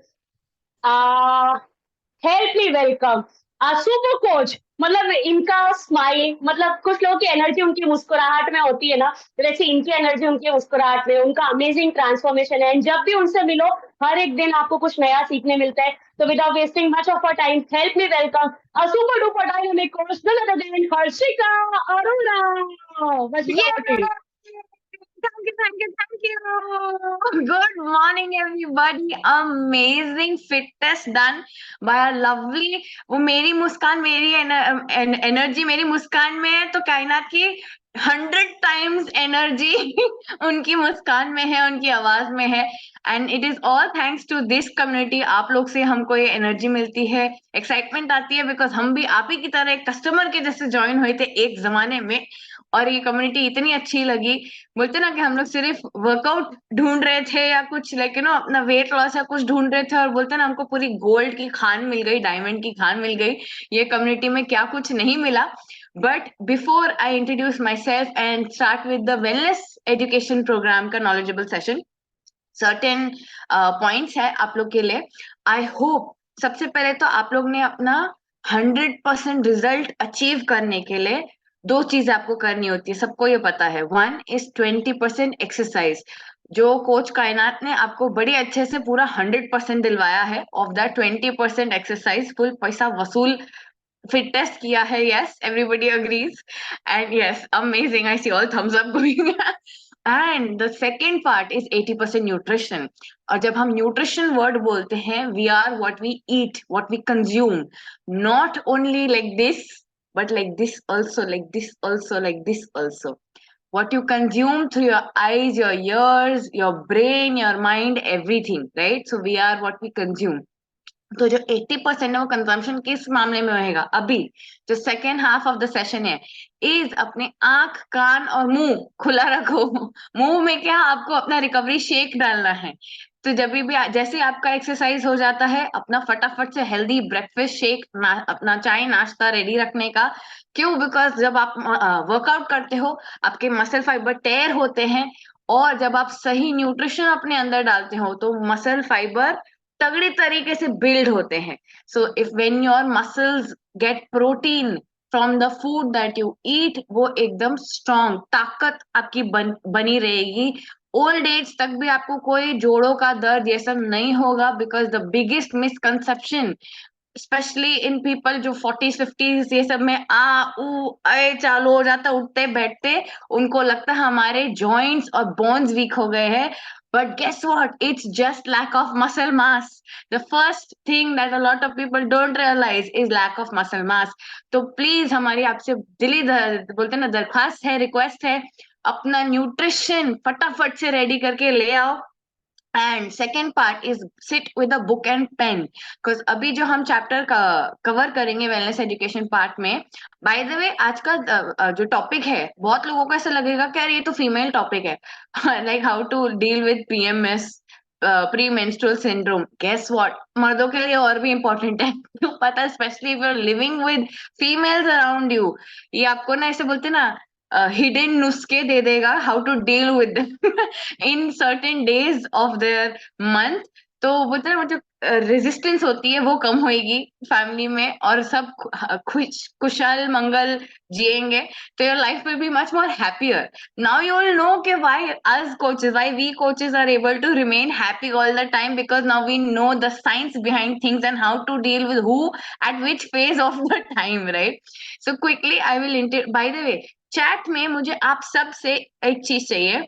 help me welcome super coach. मतलब इनका स्माइल, मतलब कुछ लोगों की एनर्जी उनकी मुस्कुराहट में होती है ना, वैसे इनकी एनर्जी उनकी मुस्कुराहट में, उनका अमेजिंग ट्रांसफॉर्मेशन है. एंड जब भी उनसे मिलो, हर एक दिन आपको कुछ नया सीखने मिलता है. तो without wasting much of our time, help me welcome a super duper dynamic coach, none other than Harshika Arora. Harshika, over to you. Thank you. Good morning, everybody. Amazing fit test done by a lovely. वो मेरी मुस्कान, मेरी energy मेरी मुस्कान में है, तो कायनात की 100 times energy उनकी मुस्कान में है, उनकी आवाज में है. And it is all thanks to this community. आप लोग से हमको ये एनर्जी मिलती है, एक्साइटमेंट आती है, बिकॉज हम भी आप ही की तरह एक कस्टमर के जैसे ज्वाइन हुए थे एक जमाने में, और ये कम्युनिटी इतनी अच्छी लगी. बोलते ना कि हम लोग सिर्फ वर्कआउट ढूंढ रहे थे या कुछ, लेकिन अपना वेट लॉस या कुछ ढूंढ रहे थे, और बोलते ना हमको पूरी गोल्ड की खान मिल गई, डायमंड की खान मिल गई. ये कम्युनिटी में क्या कुछ नहीं मिला. But before I introduce my self and start with the wellness education program का नॉलेजेबल सेशन, सर्टेन पॉइंट्स है आप लोग के लिए. आई होप सबसे पहले तो आप लोग ने अपना 100% रिजल्ट अचीव करने के लिए 2 चीजें आपको करनी होती है, सबको ये पता है. 1 इज 20% एक्सरसाइज. जो कोच कायनात ने आपको बड़ी अच्छे से पूरा 100% दिलवाया है. ऑफ दैट 20% एक्सरसाइज फुल पैसा वसूल फिट टेस्ट किया है. Yes, everybody agrees. And yes, amazing. I see all thumbs up going. And the second part is 80% nutrition. और जब हम न्यूट्रिशन वर्ड बोलते हैं, we are what we eat, what we consume. Not only like this, but like this also, like this also, like this also. What you consume through your eyes, your ears, your brain, your mind, everything, right? So we are what we consume. तो जो 80% है वो consumption किस मामले में रहेगा. अभी जो second half of the session है, इज अपने आंख, कान और मुंह खुला रखो. मुंह में क्या, आपको अपना रिकवरी शेक डालना है. तो जब भी जैसे आपका एक्सरसाइज हो जाता है, अपना फटाफट से हेल्दी ब्रेकफास्ट शेक, अपना चाय नाश्ता रेडी रखने का. क्यों? बिकॉज जब आप वर्कआउट करते हो, आपके मसल फाइबर टेयर होते हैं, और जब आप सही न्यूट्रिशन अपने अंदर डालते हो, तो मसल फाइबर तगड़ी तरीके से बिल्ड होते हैं. So if when your muscles get protein from the food that you eat, वो एकदम स्ट्रॉन्ग ताकत आपकी बनी रहेगी. ओल्ड एज तक भी आपको कोई जोड़ों का दर्द ये सब नहीं होगा. Because the biggest misconception specially in people जो 40s 50s ये सब में आ ऊ अय चालू हो जाता, उठते बैठते, उनको लगता है हमारे जॉइंट्स और बोन्स वीक हो गए हैं. But guess what, it's just lack of muscle mass. The first thing that a lot of people don't realize is lack of muscle mass. तो प्लीज हमारी आपसे दिली बोलते हैं ना, दरख्वास्त है, रिक्वेस्ट है, अपना न्यूट्रिशन फटाफट से रेडी करके ले आओ. And second part is sit with a book and pen. Because अभी जो हम चैप्टर का कवर करेंगे वेलनेस एजुकेशन पार्ट में, बाय द वे आज का जो टॉपिक है, बहुत लोगों को ऐसा लगेगा कि यार ये तो फीमेल टॉपिक है, like how to deal with PMS, pre menstrual syndrome. Guess what, मर्दों के लिए और भी इंपॉर्टेंट है. क्यों पता, specially if you are living with females around you, ये आपको ना ऐसे बोलते ना हिडन नुस्खे दे देगा how to deal with in certain days of their month. तो बोलते हैं जो रेजिस्टेंस होती है वो कम होएगी फैमिली में, और सब खुश कुशल मंगल जिएंगे. तो your life will be much more happier. Now you will know कि why us coaches, why we coaches are able to remain happy all the time, because now we know the science behind things and how to deal with who at which phase of the time, right. So quickly I will by the way, chat में मुझे आप सब से एक चीज चाहिए.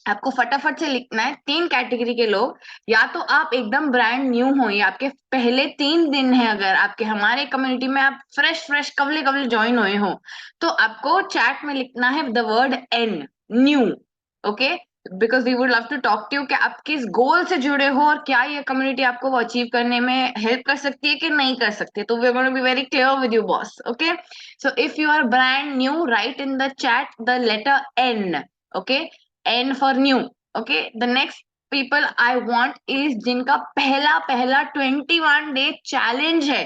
आपको फटाफट से लिखना है 3 कैटेगरी के लोग. या तो आप एकदम ब्रांड न्यू हो, या आपके पहले 3 दिन है, अगर आपके हमारे कम्युनिटी में आप फ्रेश फ्रेश कवले कवले ज्वाइन हुए हो, तो आपको चैट में लिखना है the word N, new. Okay, because we would love to talk to you कि आप किस गोल से जुड़े हो और क्या ये कम्युनिटी आपको वो अचीव करने में हेल्प कर सकती है कि नहीं कर सकती. तो we want to be very clear with you boss. Okay, so if you are brand new, write in the chat the letter N. Okay, N for new. Okay, the next people I want is जिनका पहला पहला 21 day challenge है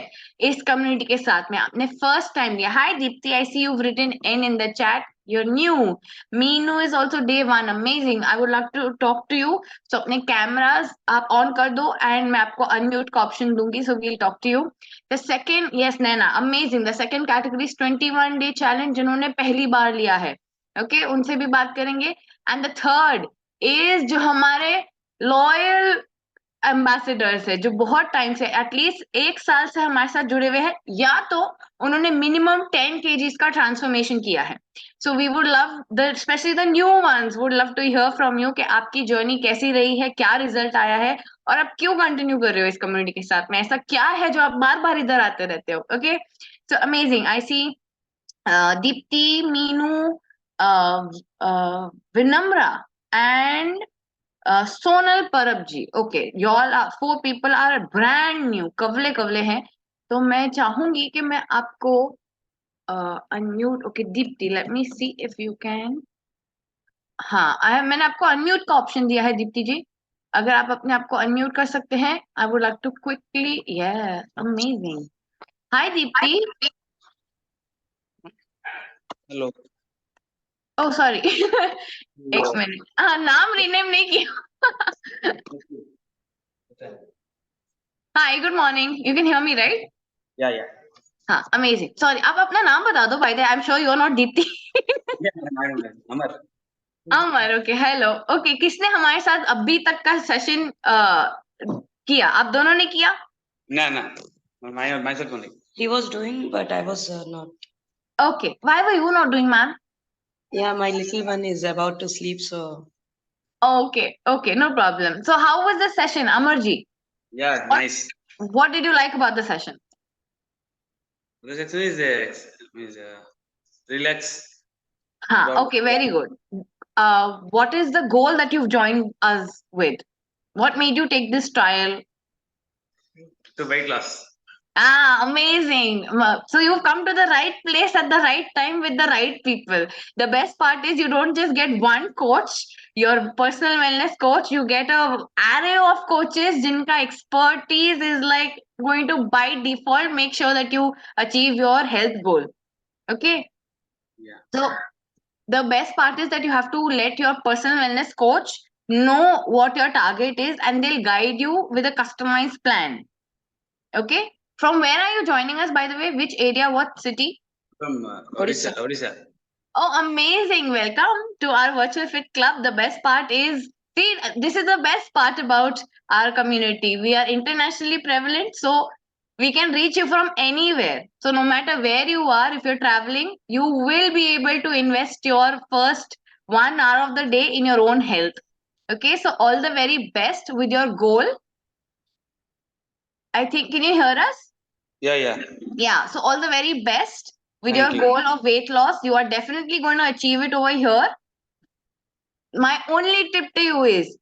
इस community के साथ में, आपने first time दिया. हाय Deepti, I see you've written N in the chat. You're new. Meenu is also day 1. Amazing. I would love to talk to you. So अपने कैमरास आप ऑन कर दो एंड मैं आपको अनम्यूट का ऑप्शन दूंगी. So we'll talk to you. The second, yes Naina, amazing. The second category is 21 day challenge जिन्होंने पहली बार लिया है. ओके, उनसे भी बात करेंगे. एंड द थर्ड इज जो हमारे लॉयल एम्बेसडर्स है, जो बहुत टाइम से, एटलीस्ट 1 साल से हमारे साथ जुड़े हुए हैं, या तो उन्होंने मिनिमम 10 kgs का ट्रांसफॉर्मेशन किया है. So we would love the specially the new ones would love to hear from you कि आपकी जर्नी कैसी रही है, क्या रिजल्ट आया है, और आप क्यों कंटिन्यू कर रहे हो इस कम्युनिटी के साथ में. ऐसा क्या है जो आप बार बार इधर आते रहते हो. Okay, so amazing. I see Deepti, Meenu, Vinamra, and Sonal Parabji. Okay, you all are 4 people are brand new, कवले कवले हैं. तो मैं चाहूंगी कि मैं आपको unmute. Okay Deepti, let me see if you can. हाँ, मैंने आपको अनम्यूट का ऑप्शन दिया है दीप्ति जी. अगर आप अपने आप को अनम्यूट कर सकते हैं, I would like to quickly. Yes, amazing. Hi Deepti. Hello. Oh sorry. एक मिनट, हाँ नाम रीनेम नहीं किया. Hi, good morning. You can hear me right? या हाँ, अमेजिंग. सॉरी, आप अपना नाम बता दो. By the I am sure you are not Deepti. Amar. Amar. Okay, hello. Okay, किसने हमारे साथ अभी तक का सेशन किया? आप दोनों ने किया? ना myself only. He was doing, but I was not. Okay, why were you not doing, ma'am? Yeah, my little one is about to sleep, so. Okay, no problem. So how was the session, Amarji? Yeah, nice. What did you like about the session? The session is relax. Okay, very good. What is the goal that you've joined us with? What made you take this trial? To weight loss. Amazing. So you've come to the right place at the right time with the right people. The best part is you don't just get one coach, your personal wellness coach. You get a array of coaches jinka expertise is like going to by default make sure that you achieve your health goal. Okay. Yeah. So the best part is that you have to let your personal wellness coach know what your target is, and they'll guide you with a customized plan. Okay. From where are you joining us, by the way? Which area? What city? From Odisha. Odisha. Oh, amazing. Welcome to our Virtual Fit Club. The best part is, see, this is the best part about our community. We are internationally prevalent, so we can reach you from anywhere. So, no matter where you are, if you're traveling, you will be able to invest your first 1 hour of the day in your own health. Okay, so all the very best with your goal. I think, can you hear us? Yeah. Yeah, so all the very best with Thank your you. goal of weight loss. You are definitely going to achieve it over here. My only tip to you is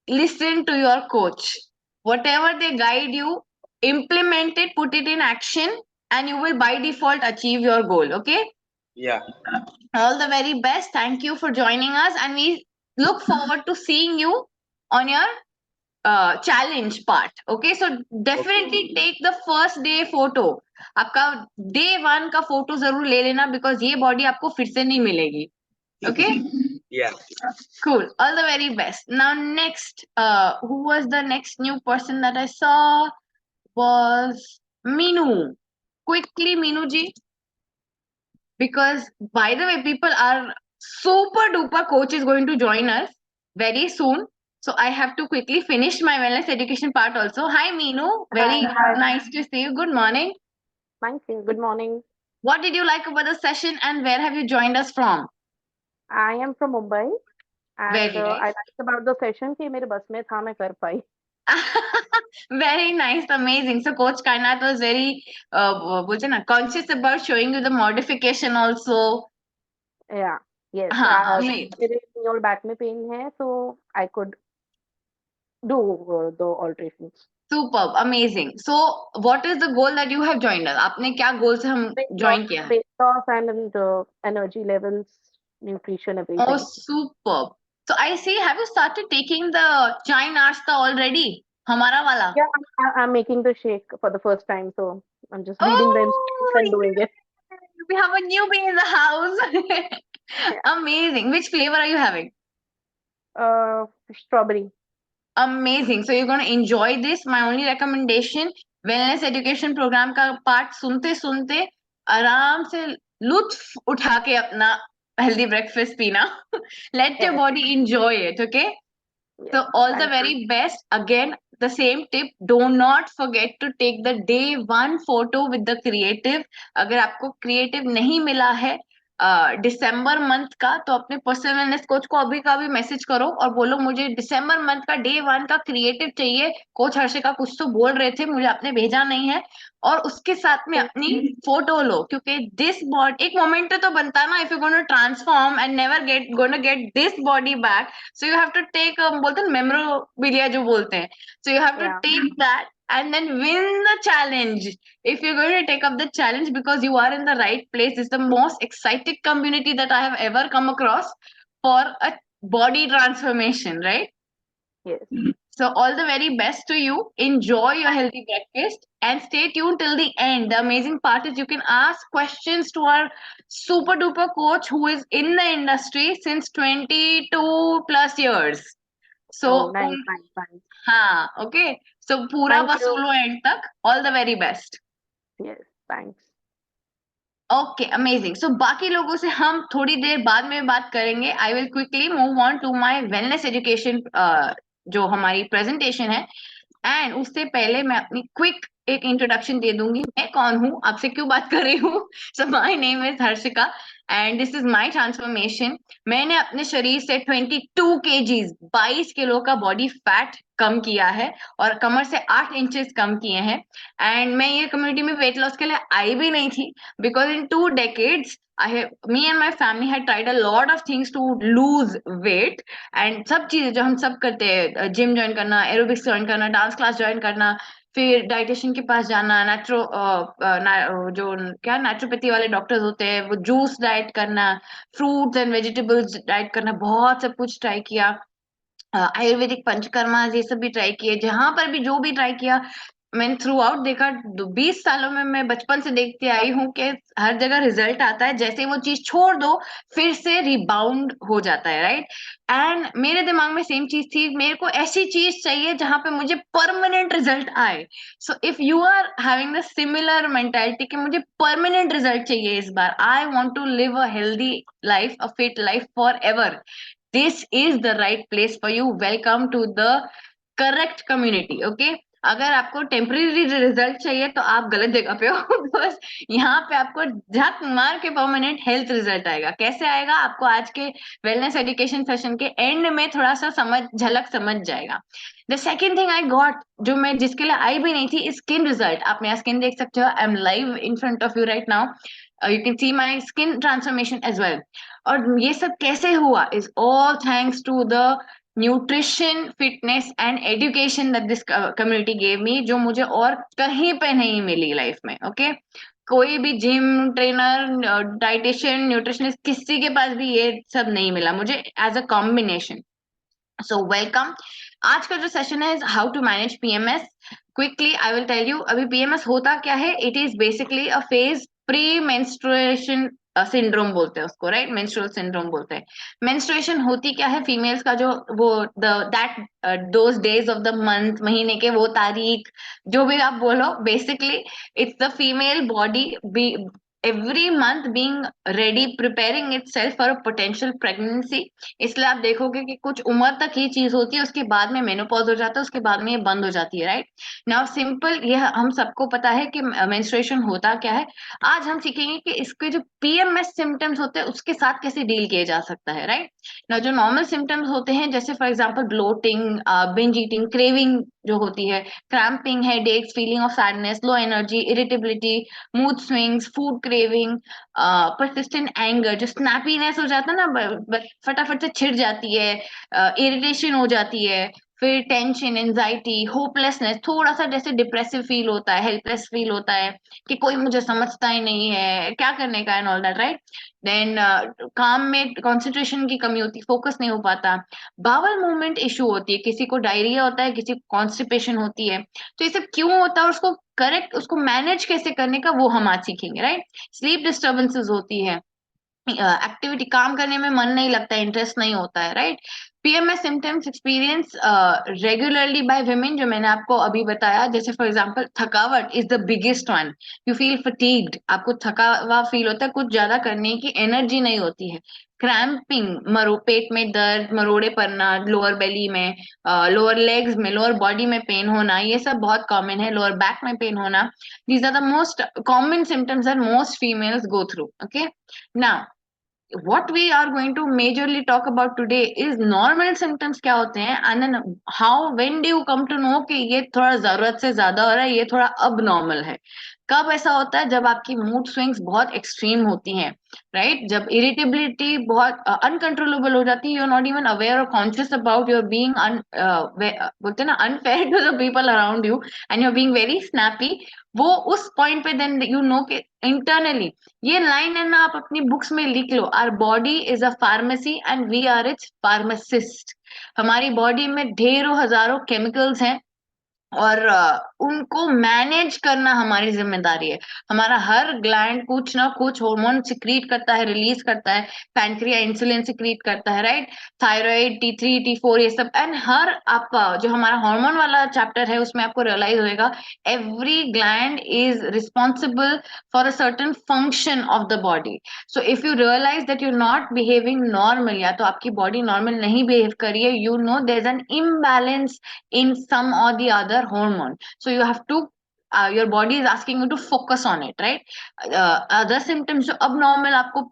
listen to your coach. Whatever they guide you, implement it, put it in action, and you will by default achieve your goal. Okay. Yeah. All the very best. Thank you for joining us, and we look forward to seeing you on your challenge part. Okay, so definitely take the first day photo. आपका day 1 का photo जरूर ले लेना, because ये body आपको फिर से नहीं मिलेगी. Okay. Yeah. Cool. All the very best. Now, next, who was the next new person that I saw? Was Minu. Quickly, Minu ji. Because, by the way, people are super duper coach is going to join us very soon. So, I have to quickly finish my wellness education part also. Hi, Minu. Very nice to see you. Good morning. Thank you. Good morning. What did you like about the session, and where have you joined us from? I am from Mumbai, and Very nice. I liked about the session कि मेरे बस में था मैं कर पाई. Very nice, amazing. So Coach Kainat was very बोलते ना, conscious about showing you the modification also. Yeah. Yes. हाँ, amazing. मेरे knee और back में pain है, so I could do the alterations. Superb, amazing. So what is the goal that you have joined us? आपने क्या goal से हम join किया? Weight loss and energy levels, nutrition, everything. Oh, superb. So I see, have you started taking the chai nashta already? हमारा वाला. Yeah, I'm making the shake for the first time, so I'm just reading the instructions and doing it. We have a newbie in the house. Amazing. Which flavor are you having? Strawberry. Amazing. So you're going to enjoy this. My only recommendation, wellness education program का part सुनते सुनते आराम से लुत्फ उठा के अपना healthy breakfast पीना. Let your body enjoy it, okay? So all the very best. Again, the same tip, do not forget to take the day 1 photo with the creative. अगर आपको creative नहीं मिला है दिसंबर मंथ का, तो अपने पर्सनल वेलनेस कोच को अभी का भी मैसेज करो और बोलो मुझे दिसंबर मंथ का डे 1 का क्रिएटिव चाहिए. कोच हर्षिका कुछ तो बोल रहे थे, मुझे आपने भेजा नहीं है, और उसके साथ में अपनी फोटो लो, क्योंकि दिस बॉडी एक मोमेंट तो बनता है ना. If you gonna transform and never gonna get this body back, so you have to take बोलते हैं मेमोरेबिलिया जो बोलते हैं, so you have to take that and then win the challenge. If you're going to take up the challenge, because you are in the right place, it's the most excited community that I have ever come across for a body transformation, right? Yes. So all the very best to you. Enjoy your healthy breakfast and stay tuned till the end. The amazing part is you can ask questions to our super duper coach who is in the industry since 22 plus years. So nice. हाँ, okay. So पूरा वसूलो end तक. All the very best. Yes, thanks. Okay, amazing. So बाकी लोगों से हम थोड़ी देर बाद में बात करेंगे. I will quickly move on to my wellness education जो हमारी presentation है. And उससे पहले मैं अपनी quick एक इंट्रोडक्शन दे दूंगी. मैं कौन हूँ, आपसे क्यों बात कर रही हूँ. So my name is Harshika and this is my transformation. मैंने अपने शरीर से 22 kgs 22 किलो का बॉडी फैट कम किया है और कमर से 8 इंचेस कम किए हैं. एंड मैं ये कम्युनिटी में वेट लॉस के लिए आई भी नहीं थी, because in 2 decades me and my family had tried a lot of things to lose weight. And सब चीजें जो हम सब करते हैं, जिम ज्वाइन करना, एरोबिक्स ज्वाइन करना, डांस क्लास ज्वाइन करना, फिर डाइटिशियन के पास जाना, जो क्या नेचुरोपैथी वाले डॉक्टर्स होते हैं वो जूस डाइट करना, फ्रूट्स एंड वेजिटेबल्स डाइट करना, बहुत सब कुछ ट्राई किया. आयुर्वेदिक पंचकर्मा ये सब भी ट्राई किए. जहां पर भी जो भी ट्राई किया, मैंने थ्रू आउट देखा, 20 सालों में मैं बचपन से देखती आई हूँ कि हर जगह रिजल्ट आता है, जैसे वो चीज छोड़ दो फिर से रिबाउंड हो जाता है, राइट। एंड मेरे दिमाग में सेम चीज थी, मेरे को ऐसी चीज चाहिए जहां पे मुझे परमानेंट रिजल्ट आए। So if you are having the similar mentality कि मुझे परमानेंट रिजल्ट चाहिए इस बार, I want to live a healthy life, a fit life forever, this is the right place for you. Welcome to the correct community, okay. अगर आपको temporary result चाहिए तो आप गलत जगह पे हो बस यहाँ पे आपको झक मार के परमानेंट हेल्थ रिजल्ट आएगा। कैसे आएगा, आपको आज के वेलनेस एजुकेशन सेशन के एंड में थोड़ा सा झलक समझ जाएगा। The second thing I got, जो मैं जिसके लिए आई भी नहीं थी, स्किन रिजल्ट। आप मेरा स्किन देख सकते हो, I am live in front of you right now, you can see my skin transformation as well. और ये सब कैसे हुआ, is all thanks to the nutrition, fitness and education that this community gave me, जो मुझे और कहीं पे नहीं मिली लाइफ में, ओके। कोई भी जिम ट्रेनर, डाइटिशियन, न्यूट्रिशनिस्ट, किसी के पास भी ये सब नहीं मिला मुझे as a combination. So welcome. आज का जो सेशन है how to manage PMS. Quickly I will tell you, अभी पीएमएस होता क्या है। It is basically a phase pre menstruation syndrome बोलते हैं उसको, राइट, मेंस्ट्रुअल सिंड्रोम बोलते हैं। मेंस्ट्रुएशन होती क्या है, फीमेल्स का जो वो the that those days of the month, महीने के वो तारीख, जो भी आप बोलो, basically it's the female body be every month being ready, preparing itself for a potential pregnancy। इसलिए आप देखोगे कि कुछ उम्र तक ये चीज होती है, उसके बाद में मेनोपॉज हो जाता है, उसके बाद में ये बंद हो जाती है, राइट। नाउ सिंपल, ये हम सबको पता है कि मेंस्ट्रुएशन होता क्या है। आज हम सीखेंगे कि इसके जो पीएमएस सिम्टम्स होते हैं उसके साथ कैसे डील किया जा सकता है, राइट। नाउ जो नॉर्मल सिम्टम्स होते हैं, जैसे for example bloating, binge eating, craving जो होती है, cramping, headaches, feeling of sadness, low energy, irritability, mood swings, food craving, persistent anger, जो स्नैपीनेस हो जाता है ना, फटाफट से छिड़ जाती है, इरिटेशन हो जाती है, फिर टेंशन, एंजाइटी, होपलेसनेस, थोड़ा सा जैसे डिप्रेसिव फील होता है, हेल्पलेस फील होता है कि कोई मुझे समझता ही नहीं है, क्या करने का, and all that, right. Then काम में कंसंट्रेशन की कमी होती है, फोकस नहीं हो पाता, बावल मूवमेंट इशू होती है, किसी को डायरिया होता है, किसी को कॉन्स्टिपेशन होती है। तो ये सब क्यों होता है, उसको करेक्ट, उसको मैनेज कैसे करने का वो हम आज सीखेंगे, राइट। स्लीप डिस्टर्बेंसेस होती है, एक्टिविटी, काम करने में मन नहीं लगता है, इंटरेस्ट नहीं होता है, right. PMS symptoms experience regularly by women, जो मैंने आपको अभी बताया, जैसे फॉर एग्जांपल थकावट is the biggest one. You feel fatigued, आपको थका हुआ फील होता है, कुछ ज्यादा करने की एनर्जी नहीं होती है। क्रैम्पिंग, पेट में दर्द, मरोड़े पड़ना, लोअर बेली में, लोअर लेग्स में, लोअर बॉडी में पेन होना, ये सब बहुत कॉमन है, लोअर बैक में पेन होना। These are the most common symptoms that most females go through, okay. Now what we are going to majorly talk about today is normal symptoms क्या होते हैं, and then how, when do you come to know कि ये थोड़ा जरूरत से ज्यादा हो रहा है, ये थोड़ा अब नॉर्मल है। कब ऐसा होता है, जब आपकी मूड स्विंग्स बहुत एक्सट्रीम होती हैं, राइट। जब इरिटेबिलिटी बहुत अनकंट्रोलेबल हो जाती है, you are not even aware और कॉन्शियस अबाउट योर बीइंग बोलते हैं ना, unfair to the people around you, and you are being very snappy. वो उस पॉइंट पे देन यू नो कि इंटरनली, ये लाइन है ना, आप अपनी बुक्स में लिख लो, our body is a pharmacy and we are its pharmacist. हमारी बॉडी में ढेरों हजारों केमिकल्स हैं, और उनको मैनेज करना हमारी जिम्मेदारी है। हमारा हर ग्लैंड कुछ ना कुछ हार्मोन सिक्रीट करता है, रिलीज करता है, पैनक्रिया इंसुलिन सिक्रीट करता है, राइट, थायराइड, T3 T4, ये सब। एंड हर आप जो हमारा हार्मोन वाला चैप्टर है उसमें आपको रियलाइज होएगा, every gland is responsible for a certain function of the body. So if you realise that you not behaving normal, या तो आपकी बॉडी नॉर्मल नहीं बिहेव करी है, you know there is an imbalance in some or the other hormone, so you have to your body is asking you to focus on it, right। other symptoms जो abnormal आपको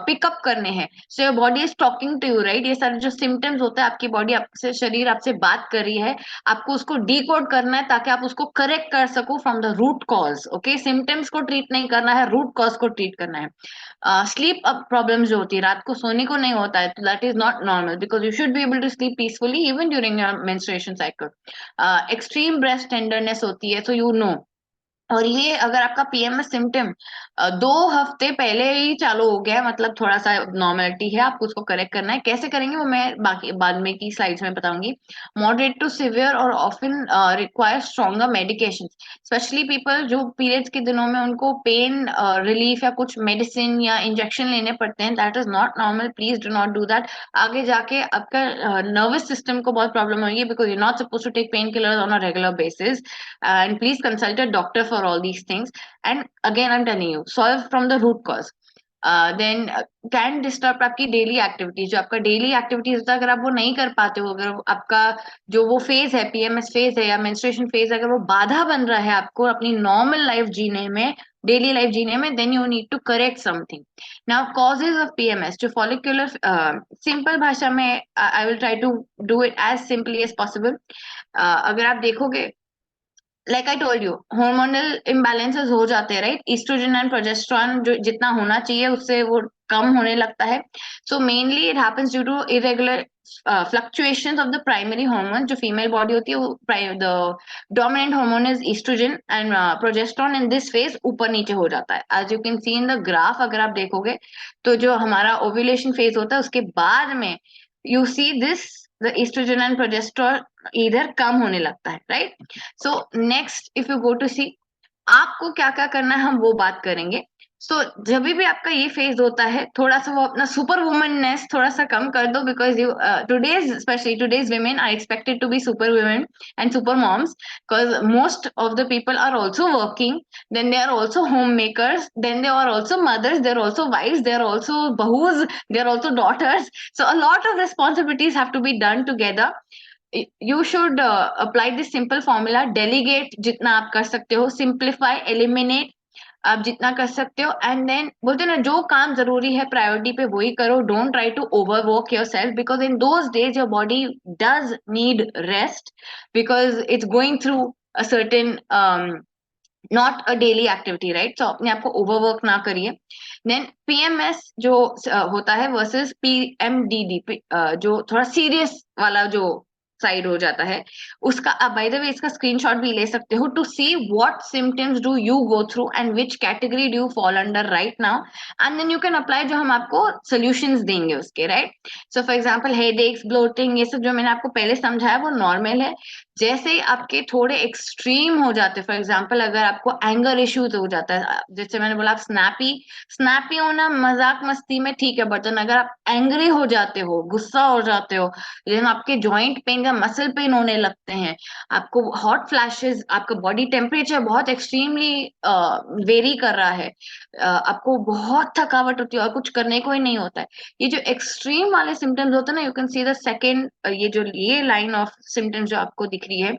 pickup करने हैं, so your body is talking to you, right। ये सारे जो symptoms होते हैं, आपकी बॉडी आपसे, शरीर आपसे बात कर रही है, आपको उसको डिकोड करना है ताकि आप उसको करेक्ट कर सको from the root cause, okay. Symptoms को ट्रीट नहीं करना है, रूट कॉज को ट्रीट करना है। स्लीप प्रॉब्लम जो होती है, रात को सोने को नहीं होता है, तो that is not normal, because you should be able to sleep peacefully even during your menstruation cycle. Extreme breast tenderness होती है, सो यू नो और ये अगर आपका पीएमएस सिम्टम 2 हफ्ते पहले ही चालू हो गया है, मतलब थोड़ा सा नॉर्मलिटी है, आपको उसको करेक्ट करना है। कैसे करेंगे वो मैं बाकी बाद में की स्लाइड्स में बताऊंगी। मॉडरेट टू सिवियर और often require stronger medication, specially people जो पीरियड्स के दिनों में उनको पेन रिलीफ या कुछ मेडिसिन या इंजेक्शन लेने पड़ते हैं, that is not normal, please do not do that. आगे जाके आपका नर्वस सिस्टम को बहुत प्रॉब्लम होगी, because you not suppose to take pain killer on a regular basis, and please consult a doctor for all these things. And again I'm telling you, solve from the root cause. Then can disturb आपकी daily activities, जो आपका daily activities होता है, अगर आप वो नहीं कर पाते हो, अगर आपका जो वो फेज है, पीएमएस फेज है या मेंस्ट्रुएशन फेज, अगर वो बाधा बन रहा है आपको अपनी नॉर्मल लाइफ जीने में, डेली लाइफ जीने में, then you need to correct something. Now causes of PMS, जो फॉलिकुलर, सिंपल भाषा में I will try to do it as simply as possible. अगर आप देखोगे, like I told you, hormonal imbalances हो जाते हैं, राइट? ईस्ट्रोजन एंड प्रोजेस्टेरॉन जो जितना होना चाहिए उससे वो कम होने लगता है। So mainly it happens due to irregular fluctuations of the primary hormone. जो फीमेल बॉडी होती है, वो the dominant hormone is oestrogen and progesterone in this phase ऊपर नीचे हो जाता है, as you can see in the graph. अगर आप देखोगे तो जो हमारा ओव्यूलेशन फेज होता है उसके बाद में you see this, the estrogen and progesterone इधर कम होने लगता है, right? So next if you go to see, आपको क्या क्या करना है हम वो बात करेंगे। सो जब भी आपका ये फेज होता है, थोड़ा सा वो अपना सुपर वुमननेस थोड़ा सा कम कर दो, because you today's specially today's women are expected to be super women and super moms, because most of the people are also working, then they are also homemakers, then they are also mothers, they are also wives, they are also bahus, they are also daughters, so a lot of responsibilities have to be done together. You should apply this simple formula, delegate जितना आप कर सकते हो, simplify, eliminate आप जितना कर सकते हो, एंड देन बोलते हैं ना, जो काम जरूरी है प्रायोरिटी पे वही करो, don't try to overwork yourself, because in those days your body does need rest, because it's going through a certain not a daily activity, right? So अपने आप को ओवरवर्क ना करिए। देन पीएमएस जो होता है वर्सेस पीएमडीडी, जो थोड़ा सीरियस वाला जो साइड हो जाता है, उसका आप बाय द वे इसका स्क्रीनशॉट भी ले सकते हो to see what symptoms do you go through and which category do you fall under right now, and then you can apply जो हम आपको सोल्यूशंस देंगे उसके, right? So for example headaches, bloating, ये सब जो मैंने आपको पहले समझाया वो नॉर्मल है। जैसे ही आपके थोड़े एक्सट्रीम हो जाते हैं, फॉर एग्जांपल अगर आपको एंगर इश्यूज हो जाता है, जैसे मैंने बोला आप स्नैपी होना मजाक मस्ती में ठीक है, बट अगर आप एंग्री हो जाते हो, गुस्सा हो जाते हो, जब आपके जॉइंट पेन या मसल पेन होने लगते हैं, आपको हॉट फ्लैशेस, आपका बॉडी टेम्परेचर बहुत एक्सट्रीमली वेरी कर रहा है, आपको बहुत थकावट होती है और कुछ करने को ही नहीं होता है, ये जो एक्सट्रीम वाले सिम्टम्स होते हैं ना, you can see the second, ये लाइन ऑफ सिम्टम्स जो आपको दिख रही है,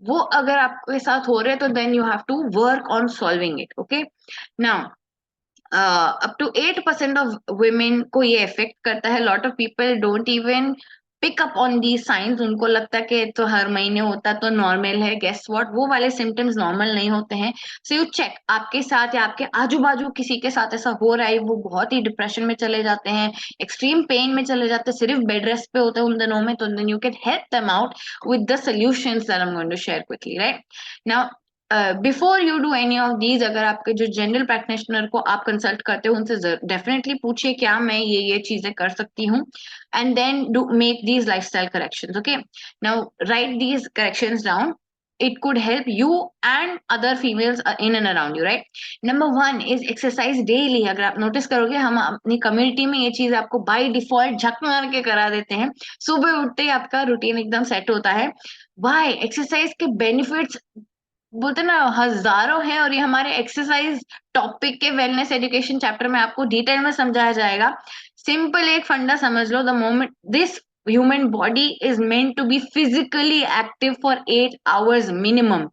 वो अगर आपके साथ हो रहे हैं तो then you have to work on solving it, okay? Now up to 8% of women को ये affect करता है। lot of people don't even pick up on these signs, उनको लगता है कि तो हर महीने होता तो नॉर्मल है। guess what, वो वाले symptoms नॉर्मल नहीं होते हैं। so you check, आपके साथ या आपके आजू बाजू किसी के साथ ऐसा हो रहा है, वो बहुत ही डिप्रेशन में चले जाते हैं, एक्सट्रीम पेन में चले जाते हैं, सिर्फ बेड रेस्ट पे होते हैं उन दिनों में, तो then you can help them out with the solutions that I'm going to share quickly, right? now before you do any of these, अगर आपके जो जनरल प्रैक्टिशनर को आप कंसल्ट करते हो उनसे डेफिनेटली पूछिए क्या मैं ये चीजें कर सकती हूँ, and then do make these lifestyle corrections, okay? Now write these corrections down, it could help you and other females in and around you, right? Number 1 is exercise daily. अगर आप नोटिस करोगे, हम अपनी कम्युनिटी में ये चीज आपको by default झक मार के करा देते हैं, सुबह उठते ही आपका रूटीन एकदम सेट होता है। Why? एक्सरसाइज के बेनिफिट्स बोलते ना हजारों हैं, और ये हमारे एक्सरसाइज टॉपिक के वेलनेस एजुकेशन चैप्टर में आपको डिटेल में समझाया जाएगा। सिंपल एक फंडा समझ लो, the moment this human body is meant to be physically active for 8 hours मिनिमम।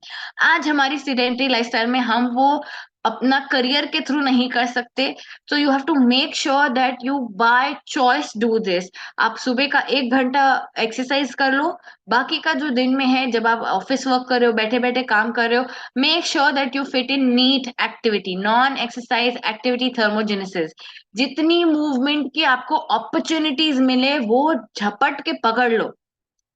आज हमारी सीडेंटरी लाइफस्टाइल में हम वो अपना करियर के थ्रू नहीं कर सकते, so you have to make sure that you by choice do this। आप सुबह का 1 घंटा एक्सरसाइज कर लो, बाकी का जो दिन में है, जब आप ऑफिस वर्क कर रहे हो, बैठे बैठे काम कर रहे हो, make sure that you fit in NEAT activity, non exercise activity, thermogenesis. जितनी मूवमेंट की आपको अपॉर्चुनिटीज मिले वो झपट के पकड़ लो,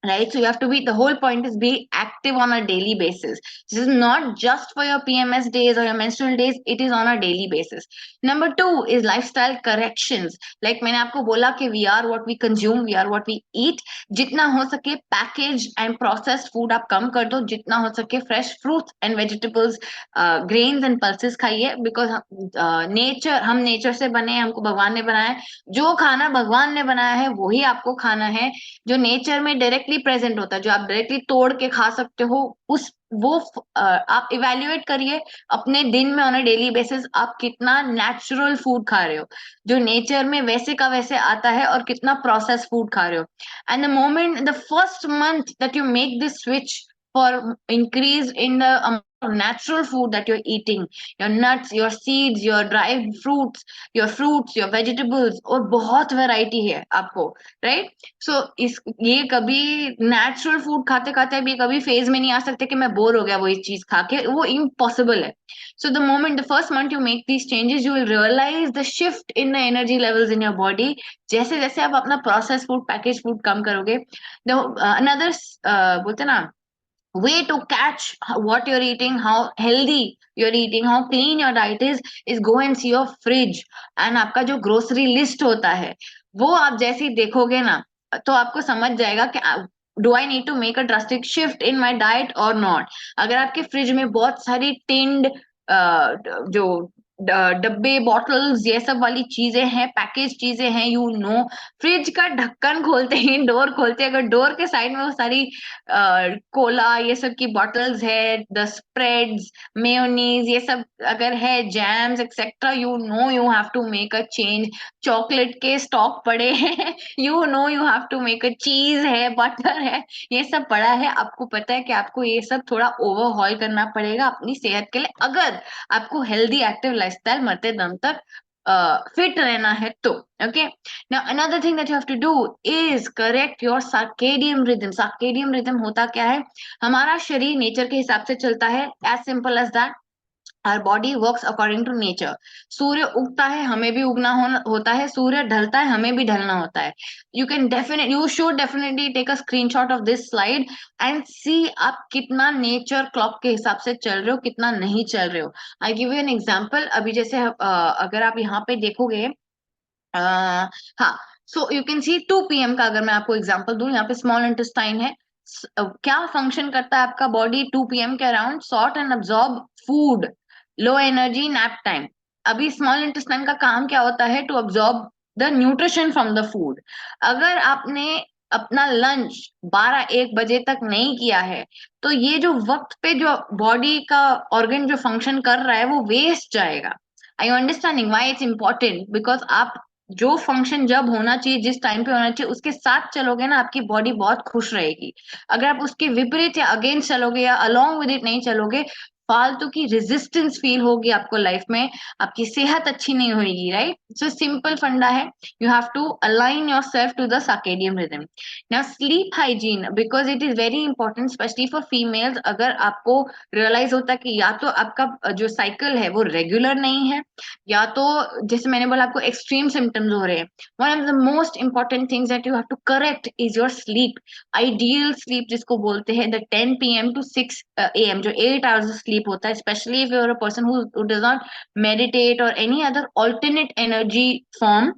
right? So you have to be, the whole point is be active on a daily basis. This is not just for your PMS days or your menstrual days, it is on a daily basis. Number 2 is lifestyle corrections. Like मैंने आपको बोला कि we are what we consume, we are what we eat. जितना हो सके packaged and processed food आप कम कर दो, जितना हो सके fresh fruits and vegetables, grains and pulses खाइए, because nature, हम nature से बने हैं, हमको भगवान ने बनाया है, जो खाना भगवान ने बनाया है वही आपको खाना है, जो नेचर में डायरेक्टली प्रेजेंट होता है, जो आप डायरेक्टली तोड़ के खा सकते हो, उस वो आप इवेल्युएट करिए अपने दिन में ऑन अ डेली बेसिस, आप कितना नेचुरल फूड खा रहे हो, जो नेचर में वैसे का वैसे आता है, और कितना प्रोसेस फूड खा रहे हो. And the moment, the first month that you make this switch for increase in the amount of natural food that you're eating, your nuts, your seeds, your dried fruits, your vegetables, और बहुत variety है आपको, right? सो इस ये कभी natural food खाते खाते भी कभी फेज में नहीं आ सकते कि मैं बोर हो गया वो चीज खा के, वो इम्पॉसिबल है. So the moment, the first month you make these changes, you will realise the shift in the energy levels in your body. जैसे जैसे आप अपना प्रोसेस फूड, पैकेज फूड कम करोगे, अनदर बोलते ना, way to catch what you're eating, how healthy you're eating, how clean your diet is go and see your fridge. And आपका जो grocery list होता है, वो आप जैसे ही देखोगे ना, तो आपको समझ जाएगा कि do I need to make a drastic shift in my diet or not. अगर आपके फ्रिज में बहुत सारी टिन्ड जो डब्बे, बॉटल्स, ये सब वाली चीजें हैं, पैकेज चीजें हैं, यू नो, फ्रिज का ढक्कन खोलते ही, डोर खोलते, अगर डोर के साइड में वो सारी कोला ये सब की बॉटल्स है, द स्प्रेड्स, मेयोनीज, ये सब अगर है, jams etcetera, you know you have to make a change. Chocolate के स्टॉक पड़े हैं, you know you have to make a, cheese है, बटर है, ये सब पड़ा है, आपको पता है कि आपको ये सब थोड़ा ओवरहॉल करना पड़ेगा अपनी सेहत के लिए, अगर आपको हेल्दी एक्टिव लाइफस्टाइल मरते दम तक फिट रहना है तो. Okay, now another thing that you have to do is correct your circadian rhythm. circadian rhythm होता क्या है? हमारा शरीर नेचर के हिसाब से चलता है, as simple as that. Our body works according to nature. सूर्य उगता है, हमें भी उगना होता है, सूर्य ढलता है, हमें भी ढलना होता है. You should definitely take a screenshot of this slide and see आप कितना नेचर क्लॉक के हिसाब से चल रहे हो, कितना नहीं चल रहे हो. I give you an example. अभी जैसे अगर आप यहाँ पे देखोगे, हाँ, so you can C 2 PM का अगर मैं आपको एग्जांपल दूं, यहाँ पे स्मॉल इंटेस्टाइन है. क्या फंक्शन करता है आपका बॉडी 2 PM के around? Sort and absorb food, low energy, nap time. अभी स्मॉल इंटेस्टाइन का काम क्या होता है? To absorb the nutrition from the food. अगर आपने अपना लंच 12-1 बजे तक नहीं किया है, तो ये जो वक्त पे जो बॉडी का ऑर्गन जो फंक्शन कर रहा है, वो वेस्ट जाएगा. I understanding why it's important, because आप जो फंक्शन जब होना चाहिए, जिस टाइम पे होना चाहिए, उसके साथ चलोगे ना, आपकी बॉडी बहुत खुश रहेगी. अगर आप उसके विपरीत या अगेंस्ट चलोगे या अलोंग विद इट नहीं चलोगे, फालतू की रेजिस्टेंस फील होगी आपको लाइफ में, आपकी सेहत अच्छी नहीं होगी, राइट? सो सिंपल फंडा है, you have to align yourself to the circadian rhythm. Now sleep hygiene, because it is very important specially for females. अगर आपको रियलाइज होता है कि या तो आपका जो साइकिल है वो रेगुलर नहीं है, या तो जैसे मैंने बोला आपको एक्सट्रीम सिम्टम्स हो रहे हैं, one of the most important things that you have to correct is your sleep. Ideal sleep जिसको बोलते हैं, द 10 PM to 6 AM, जो 8 hours स्लीप होता है, specially if you are a person who does not meditate or any other alternate energy form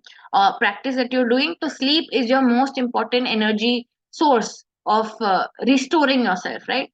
practice that you're doing, तो sleep is your most important energy source of restoring yourself, right?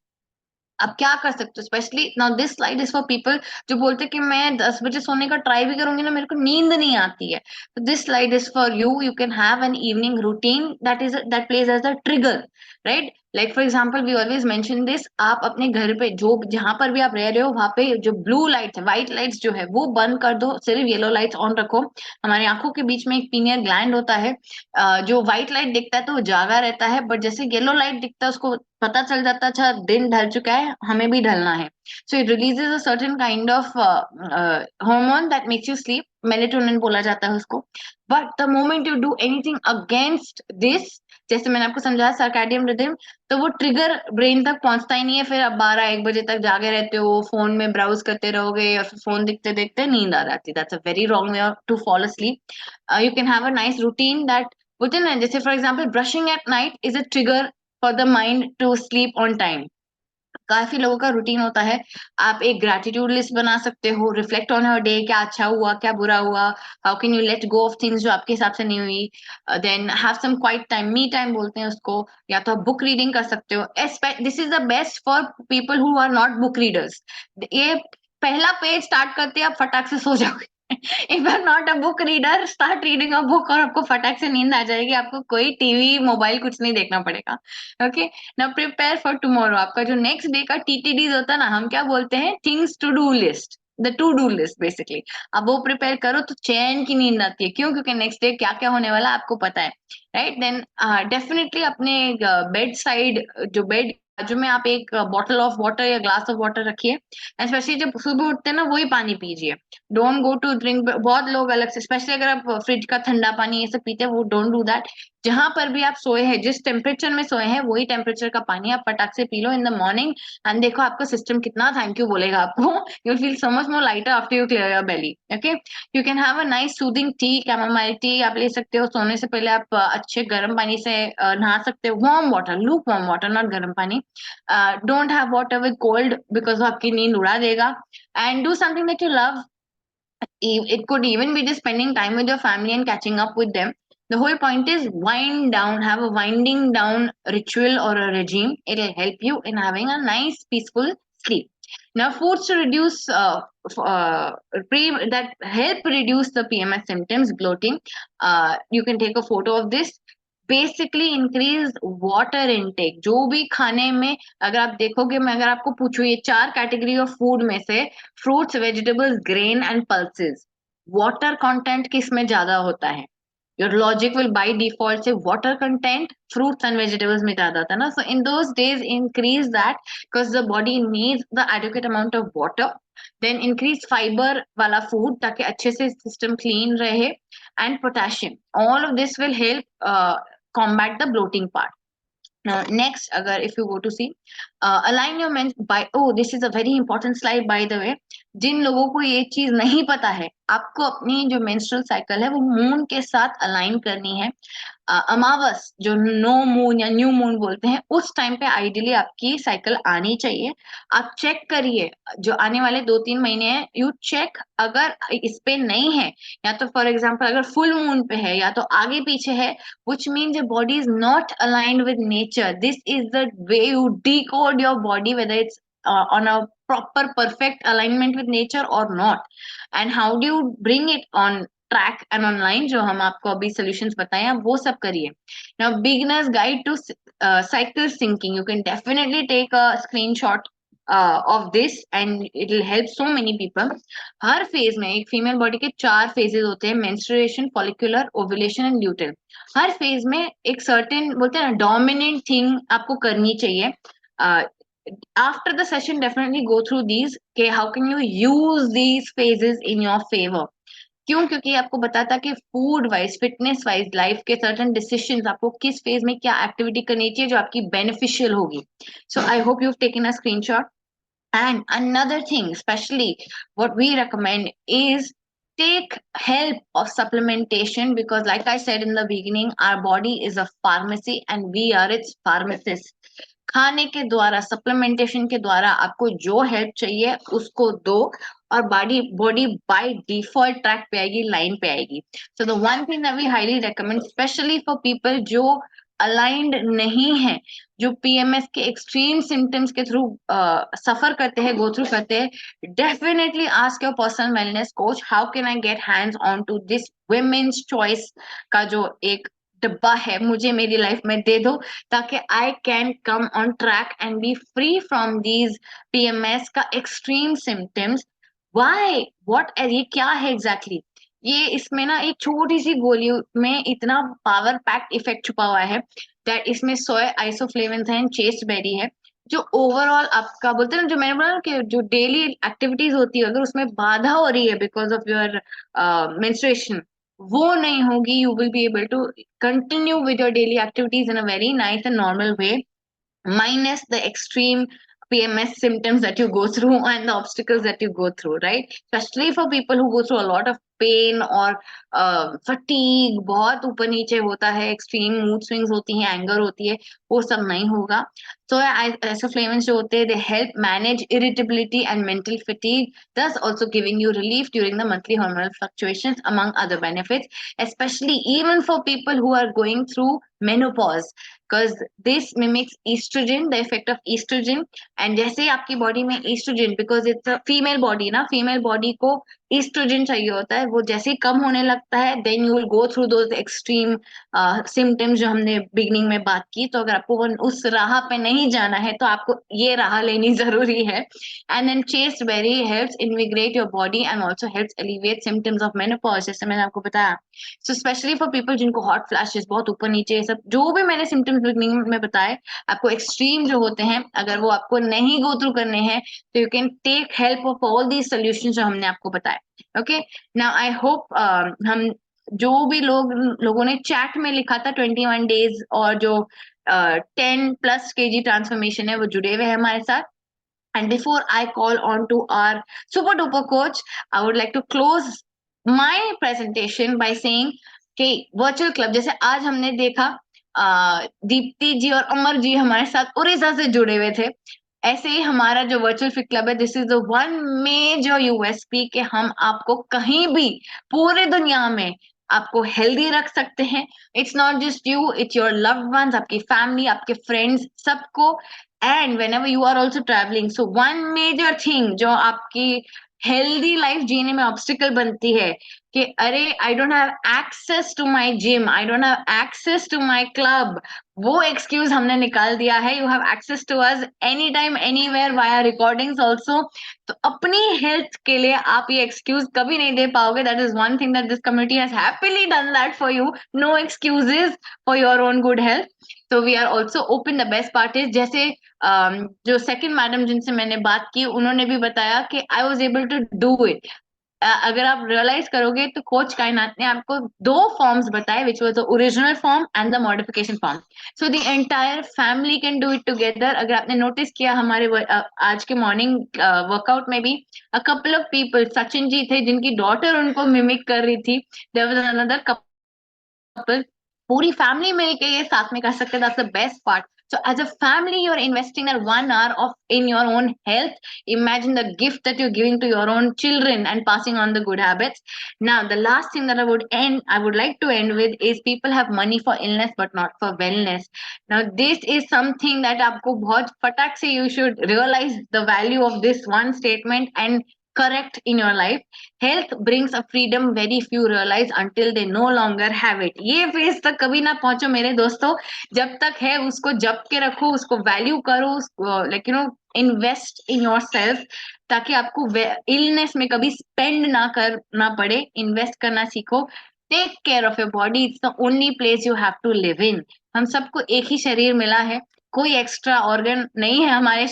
आप क्या कर सकते हो? Specially now this slide is for people जो बोलते हैं कि मैं 10 बजे सोने का ट्राई भी करूंगी ना, मेरे को नींद नहीं आती है. तो this slide is for you. You can have an evening routine that plays as a trigger, right? Like for example we always mention this, आप अपने घर पे जो जहां पर भी आप रह रहे हो, वहां पे जो ब्लू लाइट्स है, व्हाइट लाइट्स जो है वो बंद कर दो, सिर्फ येलो लाइट्स ऑन रखो. हमारी आंखों के बीच में एक पीनियल ग्लैंड होता है, जो व्हाइट लाइट दिखता है तो वो जागा रहता है, बट जैसे येलो लाइट दिखता है उसको पता चल जाता है अच्छा दिन ढल चुका है, हमें भी ढलना है. So it releases a certain kind of hormone that makes you sleep, melatonin बोला जाता है उसको. But the moment you do anything against this, जैसे मैंने आपको समझाया सर्कैडियन रिदम, तो वो ट्रिगर ब्रेन तक पहुंचता ही नहीं है. फिर आप 12-1 बजे तक जागे रहते हो, फोन में ब्राउज करते रहोगे, और फिर फोन देखते देखते नींद आ जाती है. That's a very wrong way to fall asleep. You can have a nice routine that, बोलते हैं ना, जैसे for example brushing at night is a trigger for the mind to sleep on time. काफी लोगों का रूटीन होता है, आप एक ग्रेटिट्यूड लिस्ट बना सकते हो, रिफ्लेक्ट ऑन योर डे, क्या अच्छा हुआ, क्या बुरा हुआ, how can you let go of things जो आपके हिसाब से नहीं हुई, then have some quiet time, me time बोलते हैं उसको, या तो आप बुक रीडिंग कर सकते हो. This is the best for people who are not book readers. ये पहला पेज स्टार्ट करते आप फटाक से सो जाओगे. If you are not a book reader, start reading a book और आपको फटाक से नींद आ जाएगी, आपको कोई टीवी मोबाइल कुछ नहीं देखना पड़ेगा. Okay, now prepare for tomorrow. आपका जो नेक्स्ट डे का टीटीडीज होता है ना, हम क्या बोलते हैं, things to do list, the to do list basically. अब वो प्रिपेयर करो तो चैन की नींद आती है. क्यों? क्योंकि नेक्स्ट डे क्या क्या होने वाला आपको पता है, राइट? देन डेफिनेटली अपने बेड साइड, जो बेड बाजू में, आप एक बॉटल ऑफ वाटर या ग्लास ऑफ वाटर रखिए. स्पेशली जब सुबह उठते हैं ना, वही पानी पीजिए. Don't go to drink. बहुत लोग अलग से, स्पेशली अगर आप फ्रिज का ठंडा पानी ये सब पीते हैं, वो डोंट डू दैट. जहां पर भी आप सोए हैं, जिस टेम्परेचर में सोए हैं, वही टेम्परेचर का पानी आप फटाक से P low in the morning. And देखो आपका सिस्टम कितना थैंक यू बोलेगा आपको. You feel so much more lighter after you clear your belly. Okay, you can have a nice soothing T, chamomile tea आप ले सकते हो. सोने से पहले आप अच्छे गर्म पानी से नहा सकते हो. Warm water, look warm water, not गर्म पानी. Don't have water with cold because आपकी नींद उड़ा देगा. And do something that you love. It could even be just spending time with your family and catching up with them. The whole point is wind down, have a winding down ritual or a regime. It'll help you in having a nice, peaceful sleep. Now, foods to reduce that help reduce the PMS symptoms, bloating. You can take a photo of this. Basically increase water intake. जो भी खाने में, अगर आप देखोगे, मैं अगर आपको पूछूं ये 4 कैटेगरी ऑफ फूड में से, fruits, vegetables, grain and pulses, water content किस में ज्यादा होता है? Your logic will by default से water content fruits and vegetables में ज्यादा होता है ना. So in those days increase that because the body needs the adequate amount of water. Then increase fibre वाला फूड ताकि अच्छे से सिस्टम क्लीन रहे. And potassium, all of this will help combat the bloating part. Now, next, agar if you go to see, align your this is a very important slide by the way. जिन लोगों को ये चीज नहीं पता है, आपको अपनी जो मेंस्ट्रुअल साइकिल है वो मून के साथ अलाइन करनी है. अमावस, जो नो मून या न्यू मून बोलते हैं, उस टाइम पे आइडियली आपकी साइकिल आनी चाहिए. आप चेक करिए, जो आने वाले 2-3 महीने हैं, यू चेक. अगर इस पे नहीं है, या तो फॉर एग्जाम्पल अगर फुल मून पे है या तो आगे पीछे है, which means your body is not aligned with nature. This is the way you decode your body, whether it's on a proper perfect alignment with nature or not. And how do you bring it on track and online, जो हम आपको अभी solutions बताए हैं, वो सब करिए. Now, beginner's guide to cycle syncing. You can definitely take a screenshot of this and it will help so many people. हर फेज में, एक फीमेल बॉडी के 4 फेजेस होते हैं, menstruation, follicular, ovulation and luteal. हर फेज में एक certain, बोलते हैं ना, डोमिनेंट थिंग आपको करनी चाहिए. After the session definitely go through these के how can you use these phases in your favour. क्यों? क्योंकि आपको बताता कि food wise, fitness wise, life के सर्टेन डिसीजंस आपको किस फेज में क्या एक्टिविटी करनी चाहिए जो आपकी बेनिफिशियल होगी. So I hope you have taken a screenshot. And another thing, especially what we recommend is take help of supplementation, because like I said in the beginning, our body is a pharmacy and we are its pharmacist. खाने के द्वारा, supplementation के द्वारा आपको जो help चाहिए उसको दो और बॉडी बाय डिफॉल्ट ट्रैक पे आएगी, लाइन पे आएगी. So the one thing that we highly recommend, specially for people जो अलाइंड नहीं है, जो पीएमएस के एक्सट्रीम सिम्टम्स के थ्रू सफर करते हैं, गो थ्रू करते हैं, definitely ask your personal wellness coach, how can I get hands on to this women's choice का जो एक डब्बा है, मुझे मेरी लाइफ में दे दो ताकि I can come on track and B free from these PMS का एक्सट्रीम सिम्टम्स. व्हाई, व्हाट, ये क्या है एग्जैक्टली? ये इसमें ना एक छोटी सी गोली में इतना पावर पैक्ड इफेक्ट छुपा हुआ है दैट इसमें सोय आइसोफ्लेविन्स है, चेस्ट बेरी है, जो ओवरऑल आपका, बोलते हैं ना, जो मैंने बोला ना कि जो डेली एक्टिविटीज होती है अगर उसमें बाधा हो रही है बिकॉज ऑफ योर मेंस्ट्रुएशन, वो नहीं होगी. You will be able to continue with your daily activities in a very nice and normal way, minus the extreme PMS symptoms that you go through and the obstacles that you go through, right? Especially for people who go through a lot of pain और fatigue, बहुत ऊपर नीचे होता है, extreme mood swings होती हैं, anger होती है, वो सब नहीं होगा। So isoflavones जो होते हैं, they help manage irritability and mental fatigue, thus also giving you relief during the monthly hormonal fluctuations, among other benefits, especially even for people who are going through menopause, because this mimics estrogen, the effect of estrogen. And जैसे आपकी body में estrogen, because it's a female body ना, female body को estrogen चाहिए होता है, वो जैसे ही कम होने लगता है, then you will go through those extreme symptoms जो हमने बिगनिंग में बात की। तो अगर आपको उस राह पे नहीं जाना है तो आपको ये राह लेनी जरूरी है। And then chaste berry helps invigorate your body and also helps alleviate symptoms of menopause, जैसे मैंने आपको बताया। सो स्पेशली फॉर पीपल जिनको हॉट फ्लैशेस, बहुत ऊपर नीचे, सब जो भी मैंने सिम्टम्स बिगनिंग में बताए, आपको एक्सट्रीम जो होते हैं, अगर वो आपको नहीं गो थ्रू करने हैं तो you can take help of all these solutions जो हमने आपको बताए। ओके, नाउ आई होप हम जो भी लोगों ने चैट में लिखा था 21 डेज और जो 10+ kg ट्रांसफॉर्मेशन है, वो जुड़े हुए हैं हमारे साथ। And before I call on to our super duper coach, I would like to close my presentation by saying कि वर्चुअल क्लब, जैसे आज हमने देखा दीप्ति जी और अमर जी हमारे साथ उड़ीसा से जुड़े हुए थे, ऐसे ही हमारा जो वर्चुअल फिट क्लब है, this is the one major USP कि हम आपको कहीं भी पूरे दुनिया में आपको हेल्दी रख सकते हैं। It's not just you, it's your loved ones, आपकी फैमिली, आपके फ्रेंड्स, सबको। And whenever you are also traveling, so one major thing जो आपकी हेल्दी लाइफ जीने में ऑब्स्टिकल बनती है कि अरे I don't have access to my gym, I don't have access to my club, वो एक्सक्यूज हमने निकाल दिया है। You have access to us any time anywhere via recordings also. तो अपनी हेल्थ के लिए आप ये एक्सक्यूज कभी नहीं दे पाओगे। That is one thing that this community has happily done that for you. No excuses for your own good health. तो we are also open. The best part is, जैसे जो सेकंड मैडम जिनसे मैंने बात की, उन्होंने भी बताया कि I was able to do it. अगर आप रियलाइज करोगे तो कोच कायनात ने आपको 2 फॉर्म्स बताए, which was the original form and the modification form. So the entire family can do it together. अगर आपने नोटिस किया हमारे आज के मॉर्निंग वर्कआउट में भी a couple of people, Sachin ji थे जिनकी डॉटर उनको मिमिक कर रही थी, देयर वाज अनदर कपल, पूरी फैमिली मिलके ये साथ में कर सकते हैं। That's the best part. So as a family, you're investing that 1 hour in your own health. Imagine the gift that you're giving to your own children and passing on the good habits. Now, the last thing that I would like to end with is people have money for illness but not for wellness. Now, this is something that आपको बहुत फटाक से you should realize the value of this one statement and correct in your life. Health brings a freedom very few realize until they no longer have it. ये phase तक कभी ना पहुंचो मेरे दोस्तों। जब तक है उसको जप के रखो, उसको वैल्यू करो, like you know invest in your self, ताकि आपको इलनेस में कभी स्पेंड ना करना पड़े। इन्वेस्ट करना सीखो। Take care of your body, it's the only place you have to live in. हम सबको एक ही शरीर मिला है, कोई एक्स्ट्रा ऑर्गन नहीं है हमारे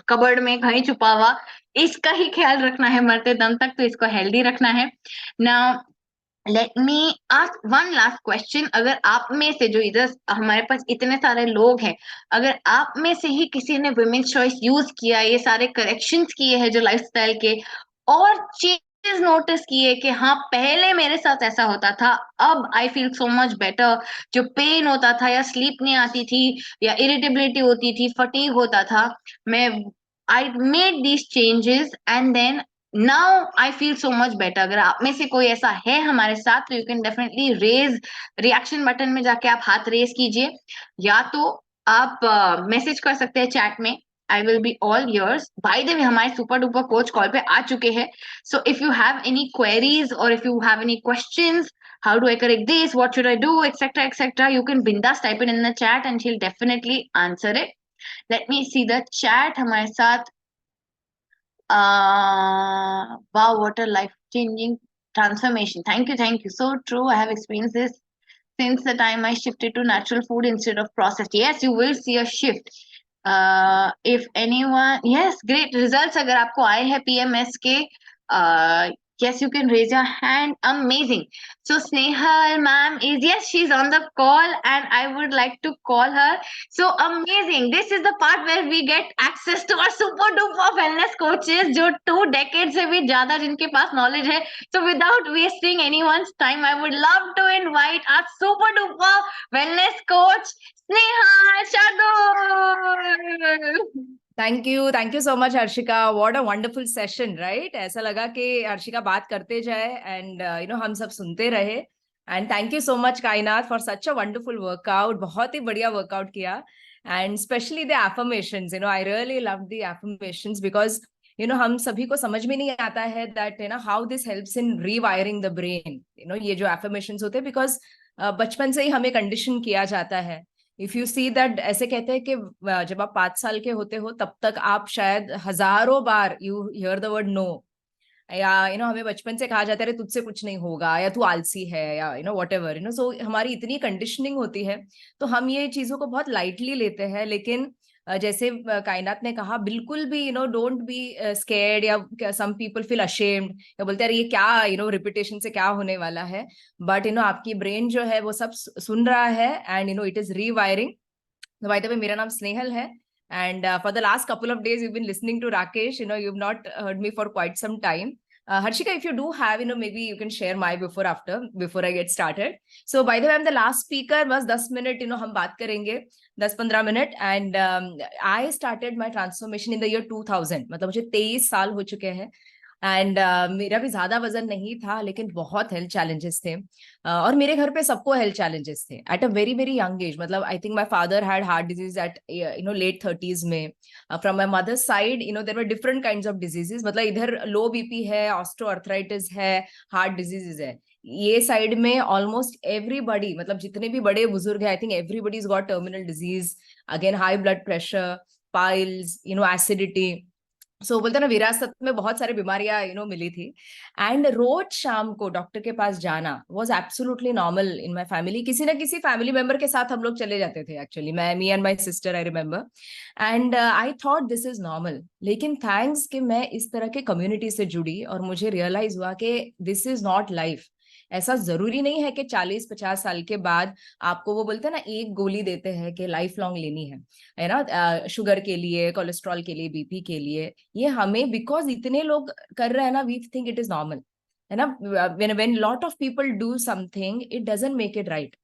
कबर्ड में कहीं छुपा हुआ। इसका ही ख्याल रखना है मरते दम तक, तो इसको हेल्दी रखना है। Now let me ask one last question. अगर आप में से जो इधर हमारे पास इतने सारे लोग हैं, अगर आप में से ही किसी ने वुमेन्स चॉइस यूज किया, ये सारे करेक्शंस किए हैं जो लाइफस्टाइल के, और चेंजेस नोटिस किए कि हाँ पहले मेरे साथ ऐसा होता था, अब आई फील सो मच बेटर, जो पेन होता था या स्लीप नहीं आती थी या इरिटेबिलिटी होती थी, फटीग होता था, मैं I made these changes and then now I feel so much better. अगर आप में से कोई ऐसा है हमारे साथ, तो you can definitely raise, reaction button में जाके आप हाथ रेज कीजिए, या तो आप मैसेज कर सकते हैं चैट में। I will be all yours. By the way, हमारे सुपर डुपर कोच कॉल पे आ चुके हैं। So if you have any queries or if you have any questions, how do I correct this, what should I do, etc., etc., you can bindas type it in the chat and she'll definitely answer it. Let me see the chat. हमारे साथ wow, what a life-changing transformation. Thank you. So true. I have experienced this since the time I shifted to natural food instead of processed. Yes, you will see a shift. If anyone, yes, great results अगर आपको आए हैं PMS के, Yes, you can raise your hand. Amazing. So Snehal ma'am is, yes, she's on the call and I would like to call her. So amazing. This is the part where we get access to our super duper wellness coaches जो 2 decades से भी ज्यादा जिनके पास knowledge है. So without wasting anyone's time, I would love to invite our super duper wellness coach Snehal Shardul. Thank you so much Harshika. What a wonderful session, right? ऐसा लगा कि हर्षिका बात करते जाए एंड हम सब सुनते रहे. And thank you so much Kainat for such a wonderful workout. बहुत ही बढ़िया वर्कआउट किया. And specially the affirmations, I really love the affirmations because हम सभी को समझ में नहीं आता है that how this helps in rewiring the brain. ये जो एफर्मेशंस होते हैं बिकॉज बचपन से ही हमें कंडीशन किया जाता है. इफ यू सी दैट, ऐसे कहते हैं कि जब आप 5 साल के होते हो तब तक आप शायद हजारों बार you hear the word no, या हमें बचपन से कहा जाता है तुझसे कुछ नहीं होगा, या तू आलसी है, या वॉट एवर सो हमारी इतनी कंडीशनिंग होती है तो हम ये चीजों को बहुत लाइटली लेते हैं. लेकिन जैसे कायनात ने कहा, बिल्कुल भी डोंट बी स्कैर्ड, या सम पीपल फील अशेम्ड, या बोलते हैं ये क्या रिपीटेशन से क्या होने वाला है. बट आपकी ब्रेन जो है वो सब सुन रहा है and it is rewiring. Bye the वे, मेरा नाम स्नेहल है and for the last couple of days you've been listening to Rakesh. You've not heard me for quite some time. Harshika, if you do have, maybe you can share my before after before I get started. So by the way, I'm the last speaker. बस 10 minute हम बात करेंगे, 10-15 minute. And I started my transformation in the year 2000. मतलब मुझे 23 साल हो चुके हैं. एंड मेरा भी ज्यादा वजन नहीं था, लेकिन बहुत हेल्थ चैलेंजेस थे. और मेरे घर पे सबको हेल्थ चैलेंजेस थे at a very very young age. मतलब I think my father had heart disease at late 30s में. From my mother's side there were different kinds of diseases. मतलब इधर लो बीपी है, ऑस्टियोआर्थराइटिस है, heart diseases है. ये side में almost everybody, मतलब जितने भी बड़े बुजुर्ग हैं, I think everybody is got terminal disease. Again high blood pressure, piles, acidity. So बोलते ना, विरासत में बहुत सारी बीमारियां मिली थी. एंड रोज शाम को डॉक्टर के पास जाना was absolutely normal in my family. किसी ना किसी फैमिली मेंबर के साथ हम लोग चले जाते थे. Actually me and my sister, I remember. And I thought this is normal. लेकिन थैंक्स कि मैं इस तरह के कम्युनिटी से जुड़ी और मुझे रियलाइज हुआ कि दिस इज नॉट लाइफ. ऐसा जरूरी नहीं है कि 40-50 साल के बाद आपको वो बोलते हैं ना, एक गोली देते हैं कि लाइफ लॉन्ग लेनी है ना, शुगर के लिए, कोलेस्ट्रॉल के लिए, बीपी के लिए. ये हमें बिकॉज इतने लोग कर रहे हैं ना, we think it is normal, है ना. When lot of people do something, it doesn't make it right.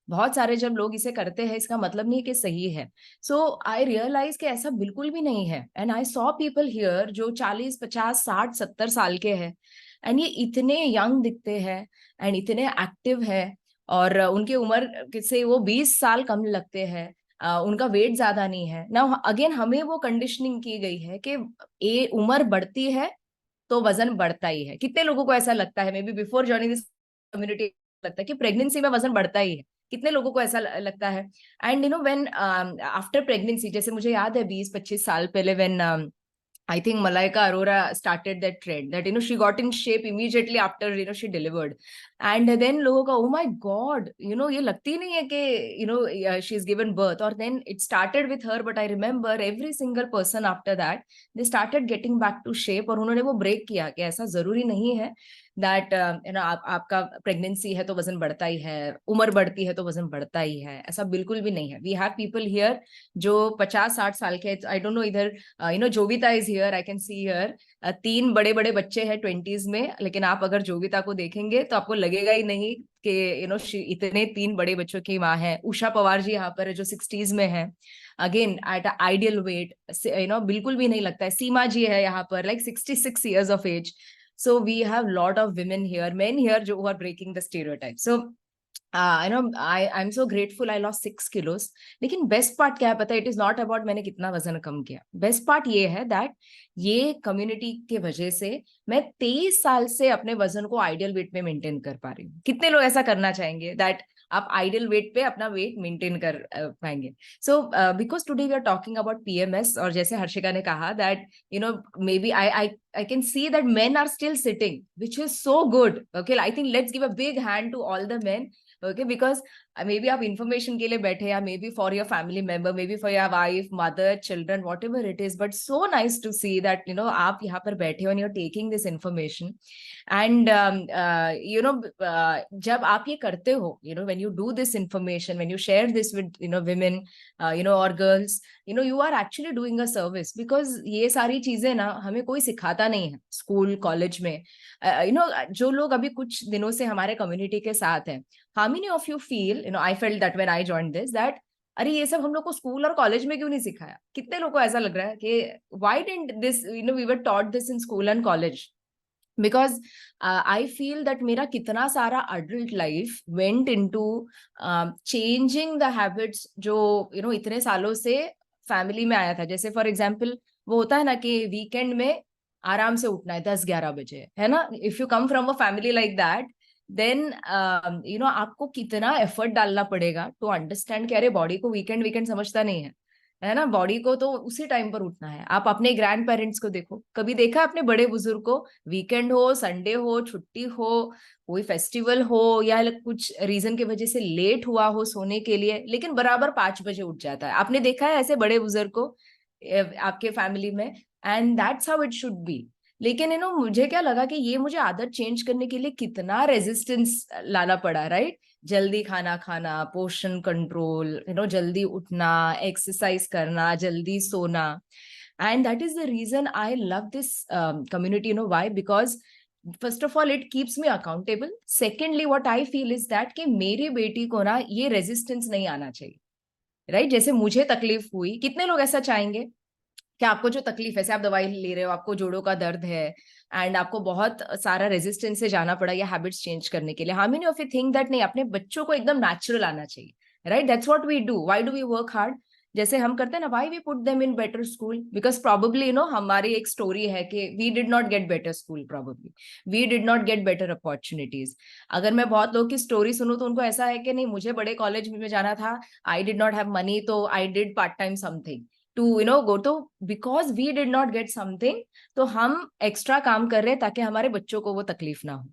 बहुत सारे जब लोग इसे करते हैं, इसका मतलब नहीं कि सही है. सो आई रियलाइज कि ऐसा बिल्कुल भी नहीं है. And I saw people here जो 40, 50, 60, 70 साल के हैं, एंड ये इतने यंग दिखते हैं एंड इतने एक्टिव है. और उनके उम्र से वो 20 साल कम लगते हैं. उनका वेट ज्यादा नहीं है ना. अगेन हमें वो कंडीशनिंग की गई है कि ये उम्र बढ़ती है तो वजन बढ़ता ही है. कितने लोगों को ऐसा लगता है, may be before joining this community, लगता है कि प्रेगनेंसी में वजन बढ़ता ही है. कितने लोगों को ऐसा लगता है. एंड व्हेन आफ्टर प्रेगनेंसी, जैसे मुझे याद है 20-25 साल पहले, when I think Malaika Arora started that trend that she got in shape immediately after she delivered. And then लोगों का, oh my god, ये लगती नहीं है कि she is given birth. और then it started with her, but I remember every single person after that they started getting back to shape. और उन्होंने वो ब्रेक किया कि ऐसा जरूरी नहीं है दैट आपका प्रेगनेंसी है तो वजन बढ़ता ही है, उम्र बढ़ती है तो वजन बढ़ता ही है. ऐसा बिल्कुल भी नहीं है. वी हैव पीपल हियर जो 50-60 साल के, आई डोंट नो, इधर Jovita is here, I can see here. 3 बड़े बड़े बच्चे हैं 20s में. लेकिन आप अगर जोविता को देखेंगे तो आपको लगेगा ही नहीं कि इतने 3 बड़े बच्चों की माँ है. उषा पवार जी यहाँ पर जो 60s में है, अगेन एट आइडियल वेट, बिल्कुल भी नहीं लगता है. सीमा जी है यहाँ पर, like 66 years of age. So we have lot of women here, men here, who are breaking the stereotype. So I'm so grateful I lost 6 kilos. लेकिन बेस्ट पार्ट क्या है पता है? इट इज नॉट अबाउट मैंने कितना वजन कम किया. Best part ये है दैट ये कम्युनिटी के वजह से मैं 23 साल से अपने वजन को आइडियल वेट में मेंटेन कर पा रही हूँ. कितने लोग ऐसा करना चाहेंगे दैट आप आइडियल वेट पे अपना वेट मेंटेन कर पाएंगे? So because today we are talking about PMS. और जैसे हर्षिका ने कहा that maybe I can see that men are still sitting, which is so good. Okay, I think let's give a big hand to all the men. Okay, because maybe आप information के लिए बैठे या maybe for your family member, maybe for your wife, mother, children, whatever it is, but so nice to see that आप यहाँ पर बैठे हो and you're taking this information. And जब आप ये करते हो, when you do this information, when you share this with women, or girls, you are actually doing a service, because ये सारी चीजें ना हमें कोई सिखाता नहीं है स्कूल कॉलेज में. जो लोग अभी कुछ दिनों से हमारे कम्युनिटी के साथ हैं, how many of you feel, I felt that when I joined this, that अरे ये सब हम लोग को स्कूल और कॉलेज में क्यों नहीं सिखाया. कितने लोगों को ऐसा लग रहा है कि why didn't this, we were taught this in school and college. Because I feel that मेरा कितना सारा adult life went into changing the habits जो इतने सालों से फैमिली में आया था. जैसे फॉर एग्जाम्पल वो होता है ना कि वीकेंड में आराम से उठना है 10-11 बजे, है ना. If you come from a family like that, then आपको कितना एफर्ट डालना पड़ेगा टू अंडरस्टैंड कि अरे बॉडी को वीकेंड समझता नहीं है ना. बॉडी को तो उसी टाइम पर उठना है. आप अपने ग्रैंड पेरेंट्स को देखो, कभी देखा अपने बड़े बुजुर्ग को वीकेंड हो, संडे हो, छुट्टी हो, कोई फेस्टिवल हो या कुछ रीजन की वजह से लेट हुआ हो सोने के लिए, लेकिन बराबर 5 बजे उठ जाता है. आपने देखा है ऐसे बड़े बुजुर्ग को आपके फैमिली में? And that's how it should be. लेकिन मुझे क्या लगा कि ये मुझे आदत चेंज करने के लिए कितना रेजिस्टेंस लाना पड़ा, राइट. जल्दी खाना खाना, पोर्शन कंट्रोल, जल्दी उठना, एक्सरसाइज करना, जल्दी सोना. And that is the reason I love this community. Why? Because first of all it keeps me accountable. Secondly what I feel is that कि मेरी बेटी को ना ये रेजिस्टेंस नहीं आना चाहिए, राइट. जैसे मुझे तकलीफ हुई, कितने लोग ऐसा चाहेंगे कि आपको जो तकलीफ है, आप दवाई ले रहे हो, आपको जोड़ों का दर्द है एंड आपको बहुत सारा रेजिस्टेंस से जाना पड़ा या हैबिट्स चेंज करने के लिए, how many of you think that नहीं, अपने बच्चों को एकदम नेचुरल आना चाहिए, right. That's what we do. Why do we work hard? जैसे हम करते हैं ना, why we put them in better school? Because probably हमारी एक स्टोरी है कि we did not get better school, probably we did not get better opportunities. अगर मैं बहुत लोग की स्टोरी सुनूं तो उनको ऐसा है कि नहीं, मुझे बड़े कॉलेज में जाना था, I did not have money, तो I did part time something to go to, because we did not get something, तो हम एक्स्ट्रा काम कर रहे हैं ताकि हमारे बच्चों को वो तकलीफ ना हो.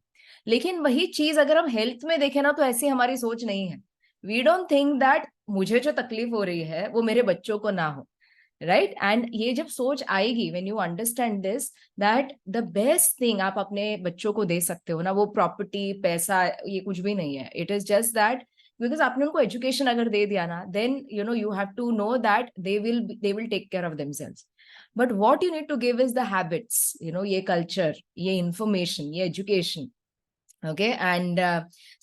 लेकिन वही चीज अगर हम हेल्थ में देखें ना, तो ऐसी हमारी सोच नहीं है. वी डोंट थिंक दैट मुझे जो तकलीफ हो रही है वो मेरे बच्चों को ना हो, राइट. एंड ये जब सोच आएगी, when you understand this, that the best thing आप अपने बच्चों को दे सकते हो ना, वो प्रॉपर्टी, पैसा, ये कुछ भी नहीं है. It is just that because आपने उनको एजुकेशन अगर दे दिया ना, then you have to know that they will take care of themselves. But what you need to give is the habits, ये कल्चर, ये इंफॉर्मेशन, ये education. Okay, and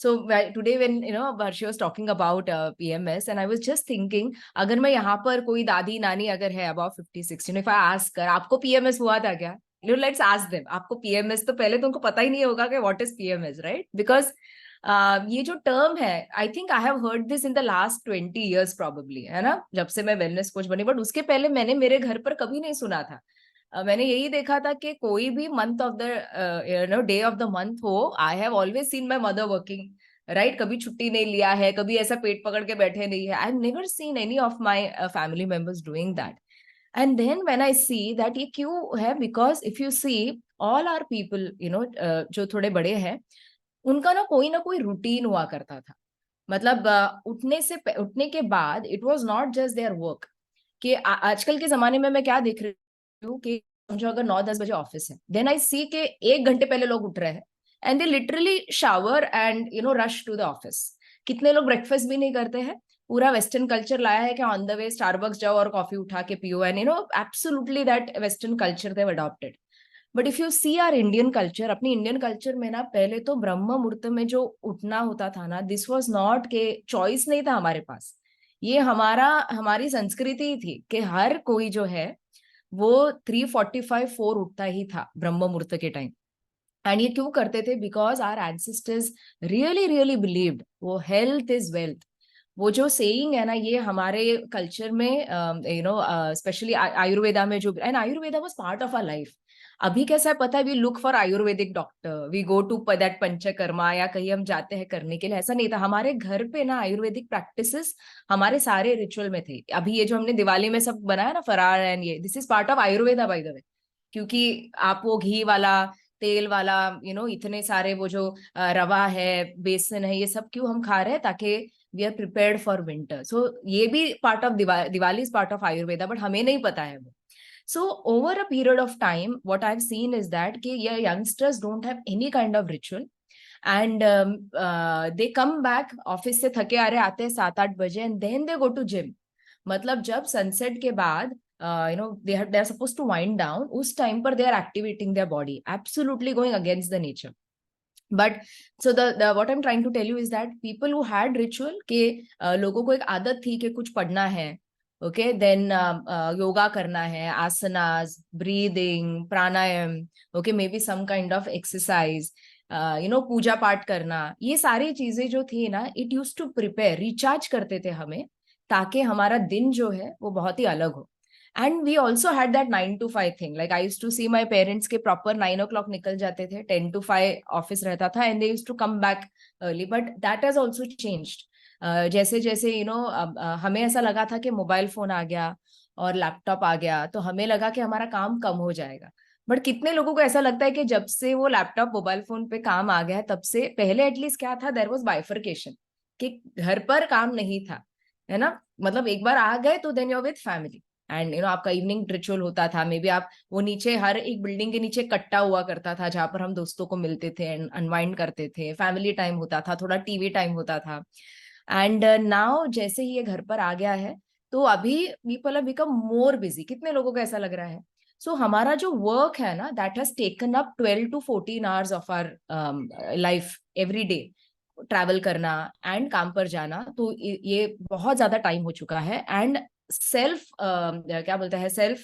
so today when Varshi was talking about PMS, and I was just thinking, अगर मैं यहाँ पर कोई दादी नानी अगर है about 50-60, if I ask her, आपको PMS हुआ था क्या? Let's ask them, आपको PMS, तो पहले तो उनको पता ही नहीं होगा कि what is PMS, right? Because ये जो टर्म है, I think I have heard this in the last 20 years probably, है ना, जब से मैं वेलनेस कोच बनी. बट उसके पहले मैंने मेरे घर पर कभी नहीं सुना था. मैंने यही देखा था कि कोई भी month of the day of the month हो, I have always seen my mother working, right. कभी छुट्टी नहीं लिया है, कभी ऐसा पेट पकड़ के बैठे नहीं है. I have never seen any of my family members doing that. And then when I see that ये क्यों है, because if you see all our people, जो थोड़े बड़े हैं, उनका ना कोई रूटीन हुआ करता था. मतलब उठने के बाद it was not just their work. कि आजकल के जमाने में मैं क्या देख रही हूँ कि समझो अगर 9-10 बजे ऑफिस है, देन आई सी के 1 घंटे पहले लोग उठ रहे हैं and they literally shower and rush to the office. कितने लोग ब्रेकफास्ट भी नहीं करते हैं. पूरा वेस्टर्न कल्चर लाया है कि ऑन द वे स्टारबक्स जाओ और कॉफी उठा के पियो, and absolutely that western culture they have adopted. But if you see our Indian culture, अपनी इंडियन कल्चर में ना, पहले तो ब्रह्म मुहूर्त में जो उठना होता था ना, दिस वाज नॉट के चॉइस नहीं था हमारे पास. ये हमारी संस्कृति थी कि हर कोई जो है वो 3:45-4 उठता ही था ब्रह्म मुहूर्त के टाइम. एंड ये क्यों करते थे? Because our ancestors really believed वो हेल्थ इज वेल्थ. वो जो सेइंग है ना, ये हमारे कल्चर में स्पेशली आयुर्वेदा में जो, and Ayurveda was part of our life. अभी कैसा है पता है, we look for ayurvedic doctor, we go to that panchakarma, या कहीं हम जाते हैं करने के लिए. ऐसा नहीं था. हमारे घर पे ना आयुर्वेदिक प्रैक्टिसेस हमारे सारे रिचुअल में थे. अभी ये जो हमने दिवाली में सब बनाया ना फरार, एंड ये this is part of Ayurveda bye the वे. क्योंकि आप वो घी वाला तेल वाला इतने सारे वो जो रवा है, बेसन है, ये सब क्यों हम खा रहे हैं? ताकि we are prepared for winter. So ये भी part of Diwali is part of Ayurveda, but हमें नहीं पता है वो. So over a period of time, what I've seen is that youngsters don't have any kind of ritual, and they come back office से थके आ रहे आते हैं 7-8 बजे, and then they go to gym. मतलब जब सनसेट के बाद they are supposed to wind down, उस टाइम पर they are activating their body, absolutely going against the nature. But so the what I'm trying to tell you is that people who had ritual के लोगों को एक आदत थी कि कुछ पढ़ना है, ओके, देन योगा करना है, asanas, breathing, pranayama, okay, may be some kind of exercise, पूजा पाठ करना, ये सारी चीजें जो थी ना, it use to prepare, recharge करते थे हमें, ताकि हमारा दिन जो है वो बहुत ही अलग हो. And we also had that 9 to 5 thing. Like I use to see my parents के प्रॉपर 9 o'clock निकल जाते थे, 10 to 5 ऑफिस रहता था, and they use to come back early. But that has also changed. जैसे जैसे हमें ऐसा लगा था कि मोबाइल फोन आ गया और लैपटॉप आ गया, तो हमें लगा कि हमारा काम कम हो जाएगा. बट कितने लोगों को ऐसा लगता है कि जब से वो लैपटॉप मोबाइल फोन पे काम आ गया है, तब से पहले एटलीस्ट क्या था, देयर वाज बाइफरकेशन, कि घर पर काम नहीं था, है ना. मतलब एक बार आ गए तो then you are with family, and आपका इवनिंग रिचुअल होता था. मे बी आप वो नीचे, हर एक बिल्डिंग के नीचे कट्टा हुआ करता था जहां पर हम दोस्तों को मिलते थे, अनवाइंड करते थे, फैमिली टाइम होता था, थोड़ा टीवी टाइम होता था. एंड नाउ जैसे ही ये घर पर आ गया है, तो अभी people have become more busy. कितने लोगों को ऐसा लग रहा है? सो हमारा जो वर्क है ना, that has taken up 12 to 14 hours of our life every day. Travel करना एंड काम पर जाना, तो ये बहुत ज्यादा टाइम हो चुका है. एंड सेल्फ क्या बोलते हैं, सेल्फ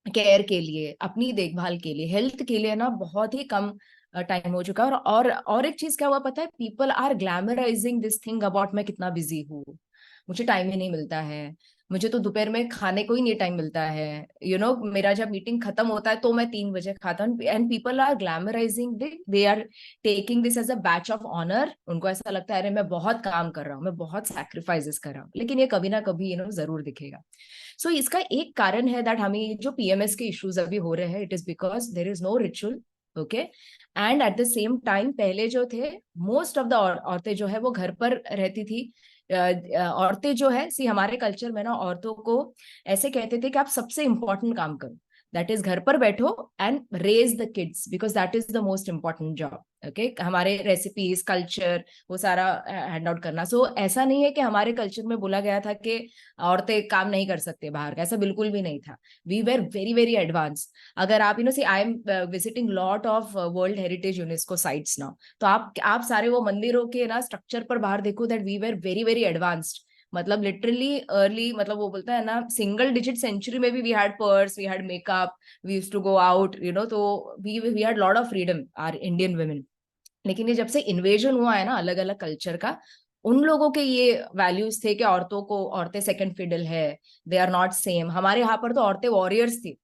केयर के लिए, अपनी देखभाल के लिए, हेल्थ के लिए ना बहुत ही कम टाइम हो चुका है. और एक चीज क्या हुआ पता है, people are glamorising this thing about मैं कितना बिजी हूँ, मुझे टाइम ही नहीं मिलता है, मुझे तो दोपहर में खाने को ही नहीं टाइम मिलता है, मेरा जब मीटिंग खत्म होता है तो मैं 3 बजे खाता हूँ. And people are glamorising, they are taking this as a badge of honour. उनको ऐसा लगता है अरे मैं बहुत काम कर रहा हूँ, मैं बहुत सैक्रिफाइसेस कर रहा हूँ, लेकिन ये कभी ना कभी जरूर दिखेगा. सो इसका एक कारण है दैट हमें जो पीएमएस के इश्यूज अभी हो रहे हैं, it is because there is no ritual, okay. And at the same time पहले जो थे, मोस्ट ऑफ द औरतें जो है वो घर पर रहती थी. औरतें जो है, हमारे कल्चर में ना औरतों को ऐसे कहते थे कि आप सबसे इंपॉर्टेंट काम करो, दैट इज घर पर बैठो and raise the kids, because that is the most important job, okay. हमारे रेसिपीज, कल्चर, वो सारा हैंड आउट करना. सो ऐसा नहीं है कि हमारे कल्चर में बोला गया था कि औरतें काम नहीं कर सकते बाहर का, ऐसा बिल्कुल भी नहीं था. We were very very advance. अगर आप see I am visiting lot of world heritage UNESCO sites now, तो आप सारे वो मंदिरों के ना स्ट्रक्चर पर बाहर देखो, that we were very very advanced. मतलब लिटरली अर्ली, मतलब वो बोलता है ना, सिंगल डिजिट सेंचुरी में भी we had purse, we had makeup, we used to go out, तो we had lot of freedom, our Indian women. लेकिन ये जब से इन्वेजन हुआ है ना अलग अलग कल्चर का, उन लोगों के ये वैल्यूज थे कि औरतें सेकंड फिडल है, दे आर नॉट सेम. हमारे यहाँ पर तो औरतें वॉरियर्स थी.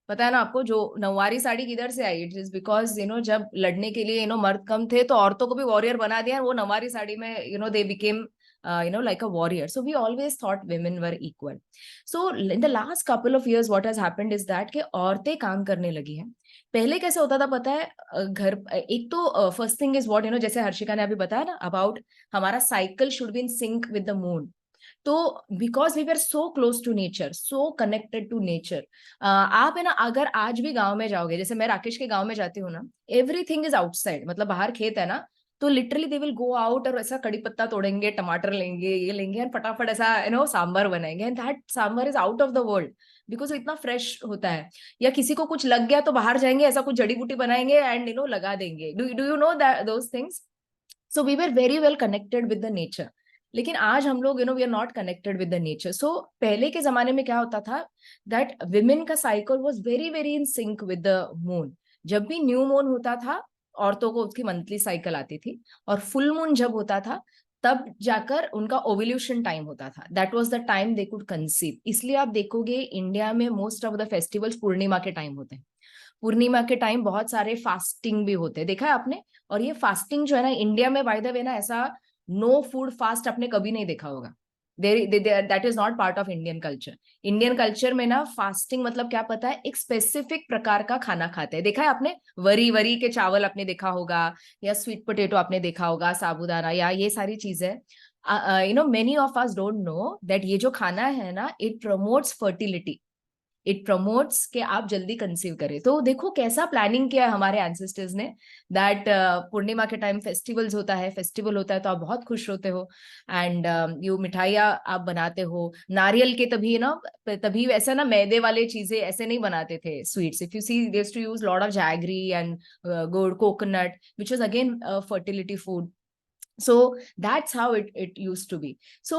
पता है ना आपको, जो नौवारी साड़ी किधर से आई? इट इज बिकॉज जब लड़ने के लिए मर्द कम थे, तो औरतों को भी वॉरियर बना दिया, वो नौवारी साड़ी में they became like a warrior. So we always thought women were equal. So in the last couple of years what has happened is that कि औरतें काम करने लगी हैं. पहले कैसे होता था पता है, घर, एक तो फर्स्ट थिंग इज व्हाट जैसे हर्षिका ने अभी बताया ना अबाउट हमारा cycle should be in sync with the moon. तो because we were so close to nature, so connected to nature. आप है ना, अगर आज भी गांव में जाओगे, जैसे मैं राकेश के गांव में जाती हूँ ना, एवरीथिंग इज आउटसाइड. मतलब बाहर खेत है ना, तो literally they will go out और ऐसा कड़ी पत्ता तोड़ेंगे, टमाटर लेंगे, ये लेंगे, और फटाफट ऐसा सांभर बनाएंगे. And that sambar is out of the world because इतना फ्रेश होता है. या किसी को कुछ लग गया तो बाहर जाएंगे, ऐसा कुछ जड़ी बूटी बनाएंगे एंड लगा देंगे. Do you know those things? So we were very well connected with the nature. लेकिन आज हम लोग we are not connected with the nature. So पहले के जमाने में क्या होता था, दैट विमेन का cycle was very very in sync with the moon. जब भी न्यू मून होता था, औरतों को उसकी मंथली साइकिल आती थी, और फुल मून जब होता था तब जाकर उनका ओव्यूल्यूशन टाइम होता था. That was the time they could conceive. इसलिए आप देखोगे इंडिया में मोस्ट ऑफ द फेस्टिवल्स पूर्णिमा के टाइम होते हैं. पूर्णिमा के टाइम बहुत सारे फास्टिंग भी होते हैं, देखा है आपने? और ये फास्टिंग जो है ना, इंडिया में बाय द वे ना, ऐसा नो फूड फास्ट आपने कभी नहीं देखा होगा. That is not part of Indian culture. Indian culture में ना फास्टिंग मतलब क्या पता है, एक स्पेसिफिक प्रकार का खाना खाते हैं. देखा है आपने, वरी के चावल आपने देखा होगा, या स्वीट पोटेटो आपने देखा होगा, साबूदाना, या ये सारी चीजें. Many of us don't know that ये जो खाना है ना, it promotes fertility, it promotes कि आप जल्दी कंसीव करें. तो देखो कैसा प्लानिंग किया है हमारे एंसेस्टर्स ने, दैट पूर्णिमा के टाइम फेस्टिवल होता है तो आप बहुत खुश होते हो, एंड यू मिठाइयाँ आप बनाते हो नारियल के, तभी ऐसा ना मैदे वाले चीजें ऐसे नहीं बनाते थे sweets. If you see they used to use lot of jaggery and गुड़, coconut, which was again fertility food. So that's how it used to be. So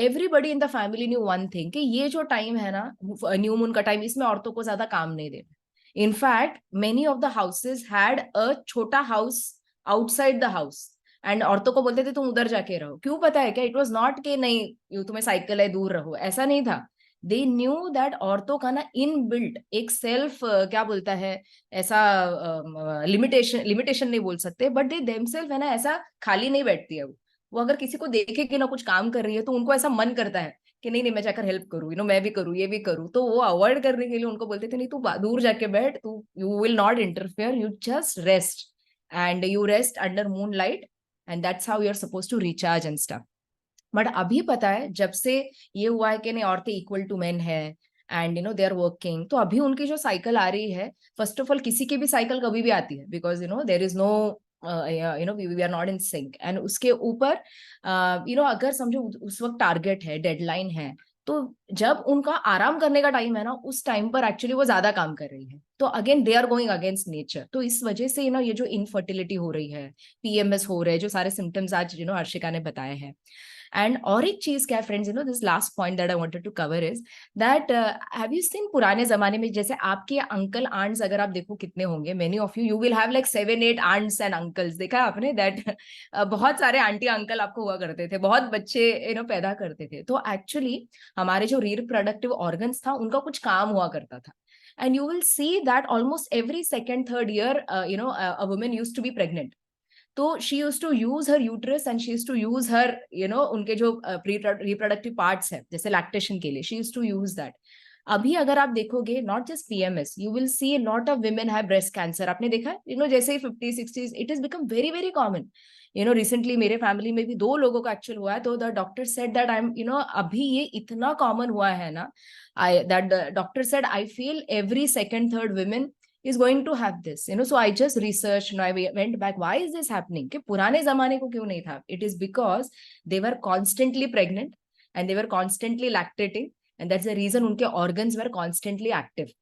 everybody in the family knew one thing, कि ये जो time है ना, new moon का time, इसमें औरतों को ज्यादा काम नहीं देना. In fact many of the houses had a छोटा house outside the house, and औरतों को बोलते थे तुम उधर जाके रहो. क्यों पता है क्या? इट वॉज नॉट के नहीं तुम्हें साइकिल है दूर रहो, ऐसा नहीं था. दे न्यू दैट औरतों का ना इन बिल्ट एक सेल्फ क्या बोलता है, ऐसा लिमिटेशन नहीं बोल सकते, बट दे देमसेल्फ है ना, ऐसा खाली नहीं बैठती है वो अगर किसी को देखे कि ना कुछ काम कर रही है, तो उनको ऐसा मन करता है कि नहीं मैं जाकर हेल्प करूँ, मैं भी करूँ, ये भी करूँ. तो वो अवॉइड करने के लिए उनको बोलते थे नहीं तू दूर जाके बैठ, तू you will not interfere, you just rest, and you rest under moon light, and that's how you are suppose to recharge and stuff. But अभी पता है, जब से ये हुआ है कि नहीं औरतें इक्वल टू मेन है, एंड दे आर वर्किंग, तो अभी उनकी जो साइकिल आ रही है, फर्स्ट ऑफ ऑल किसी की भी साइकिल कभी भी आती है, because there is no we are not in sync. And उसके ऊपर अगर समझो उस वक्त टारगेट है, डेडलाइन है, तो जब उनका आराम करने का टाइम है ना, उस टाइम पर एक्चुअली वो ज्यादा काम कर रही है. तो again they are going against nature. तो इस वजह से ये जो इनफर्टिलिटी हो रही है, PMS हो रहे हैं, जो सारे सिम्टम्स आज हर्षिका ने बताए हैं. एंड और एक चीज क्या है friends, this last point that I wanted to cover is that have you seen पुराने जमाने में, जैसे आपके अंकल आंट्स अगर आप देखो कितने होंगे, many of you will have like 7-8 aunts and uncles. देखा है आपने दैट बहुत सारे आंटी अंकल आपको हुआ करते थे, बहुत बच्चे पैदा करते थे. तो एक्चुअली हमारे जो रिप्रोडक्टिव ऑर्गन्स था, उनका कुछ काम हुआ करता था. And you will see that almost every second, third year, a woman used to be pregnant. तो she used to use her uterus and she used to use her, उनके जो reproductive parts है, जैसे lactation के लिए, she used to use that. अभी अगर आप देखोगे, not just PMS, you will see a lot of women have breast cancer. आपने देखा है, जैसे 50s 60s, it has become very very common. Recently मेरे फैमिली में भी 2 लोगों का एक्चुअल हुआ है, तो the doctor said that I am अभी ये इतना कॉमन हुआ है ना, that doctor said I feel every second, third women is going to have this. So I just researched, I went back, why is this happening? कि पुराने जमाने को क्यों नहीं था? It is because they were constantly pregnant and they were constantly lactating, and that's the reason उनके organs were constantly active.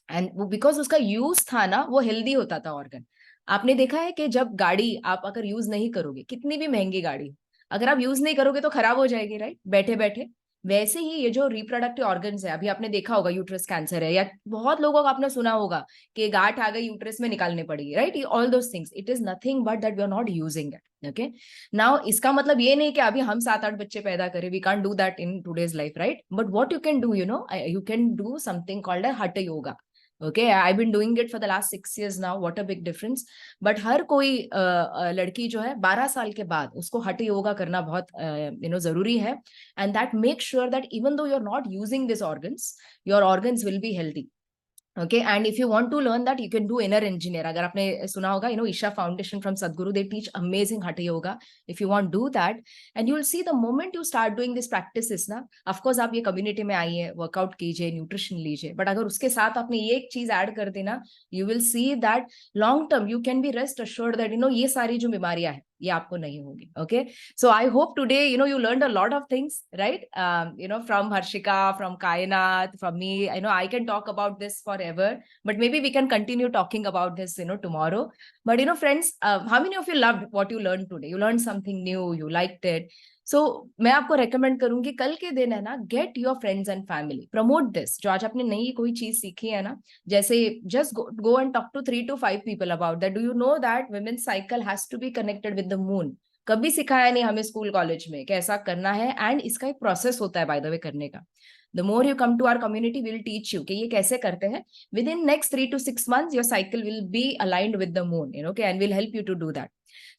And because उसका use था ना, वो हेल्दी होता था ऑर्गन. आपने देखा है कि जब गाड़ी आप अगर यूज नहीं करोगे, कितनी भी महंगी गाड़ी, अगर आप यूज नहीं करोगे तो खराब हो जाएगी, राइट, बैठे बैठे. वैसे ही ये जो रिप्रोडक्टिव ऑर्गन्स है, अभी आपने देखा होगा यूट्रस कैंसर है, या बहुत लोगों का आपने सुना होगा कि गांठ आ गई यूट्रस में, निकालने पड़ेगी, right, all those things, it is nothing but that we are not using it. Okay, now इसका मतलब ये नहीं कि अभी हम 7-8 बच्चे पैदा करें, we can't do that in today's life, right, but what you can do, you can do something called a hatha yoga. Okay, I've been doing it for the last 6 years now. What a big difference. But हर कोई लड़की जो है 12 साल के बाद उसको हठ योगा करना बहुत जरूरी है. And that makes sure that even though you're not using these organs, your organs will be healthy. Okay, and if you want to learn that, you can do inner engineer. अगर आपने सुना होगा, Isha Foundation from Sadhguru, they teach amazing hatha yoga. If you want to do that, and you will see the moment you start doing these practices ना, of course आप ये community में आइए, workout कीजिए, nutrition लीजिए, but अगर उसके साथ आपने ये एक चीज ऐड कर देना, you will see that long term you can be rest assured that ये सारी जो बीमारियां है, ये आपको नहीं होगी. Okay, so I hope today you learned a lot of things, right? From Harshika, from Kainat, from me. I can talk about this forever, but maybe we can continue talking about this tomorrow. But friends, how many of you loved what you learned today? You learned something new, you liked it. So मैं आपको recommend करूंगी, कल के दिन है ना, get your friends and family, promote this. जो आज आपने नई कोई चीज सीखी है ना, जैसे just go and talk to 3 to 5 people about that. Do you know that women's cycle has to be connected with the moon? कभी सिखाया नहीं हमें स्कूल कॉलेज में कि ऐसा करना है, एंड इसका एक प्रोसेस होता है बाय द वे करने का. The more you come to our community, we'll teach you कि ये कैसे करते हैं. Within next 3 to 6 months, your cycle will be aligned with the moon, okay, and we'll help you to do that.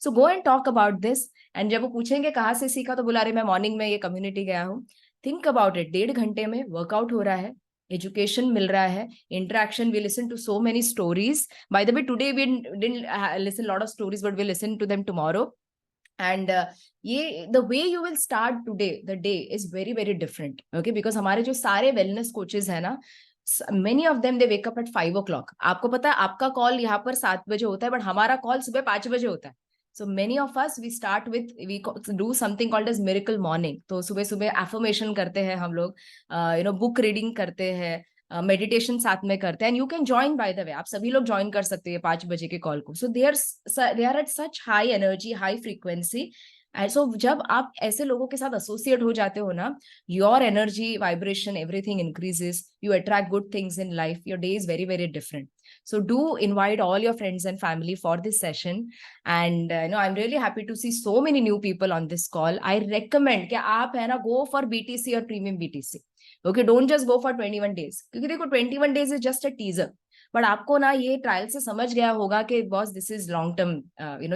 So go and talk about this. And जब वो पूछेंगे कहाँ से सीखा, तो बुला रहे मैं मॉर्निंग में ये कम्युनिटी गया हूँ. थिंक अबाउट इट, 1.5 घंटे में वर्कआउट हो रहा है, एजुकेशन मिल रहा है, interaction. We listen to so many stories. By the way today we didn't listen lot of stories, but we listen to them tomorrow. And ये the way you will start today the day is very very different. Okay, because हमारे जो सारे wellness coaches है ना, many of them they wake up at 5 o'clock. आपको पता है आपका कॉल यहाँ पर 7 बजे होता है, बट हमारा कॉल सुबह 5 बजे होता है. So many of us we start with we do something called as miracle morning. तो सुबह सुबह affirmation करते हैं हम लोग, book reading करते हैं, मेडिटेशन साथ में करते हैं. And you can join, bye the वे आप सभी लोग ज्वाइन कर सकते हैं 5 बजे के कॉल को. So they are at such high energy, high frequency. And so जब आप ऐसे लोगों के साथ एसोसिएट हो जाते हो ना, your energy vibration everything increases, you attract good things in life, your day is very very different. So do invite all your friends and family for this session. And I'm really happy to see so many new people on this call. I recommend कि आप है ना go for BTC or premium BTC. Okay, don't just go for 21 days. क्योंकि देखो 21 days is just a teaser. But आपको ना ये trial से समझ गया होगा कि boss this is long term,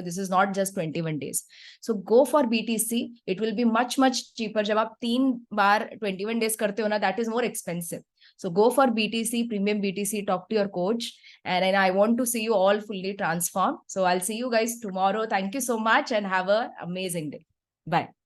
this is not just 21 days. So go for BTC. It will be much much cheaper. जब आप 3 बार 21 days करते हो ना, that is more expensive. So go for BTC, premium BTC, talk to your coach. And I want to see you all fully transformed. So I'll see you guys tomorrow. Thank you so much and have an amazing day. Bye.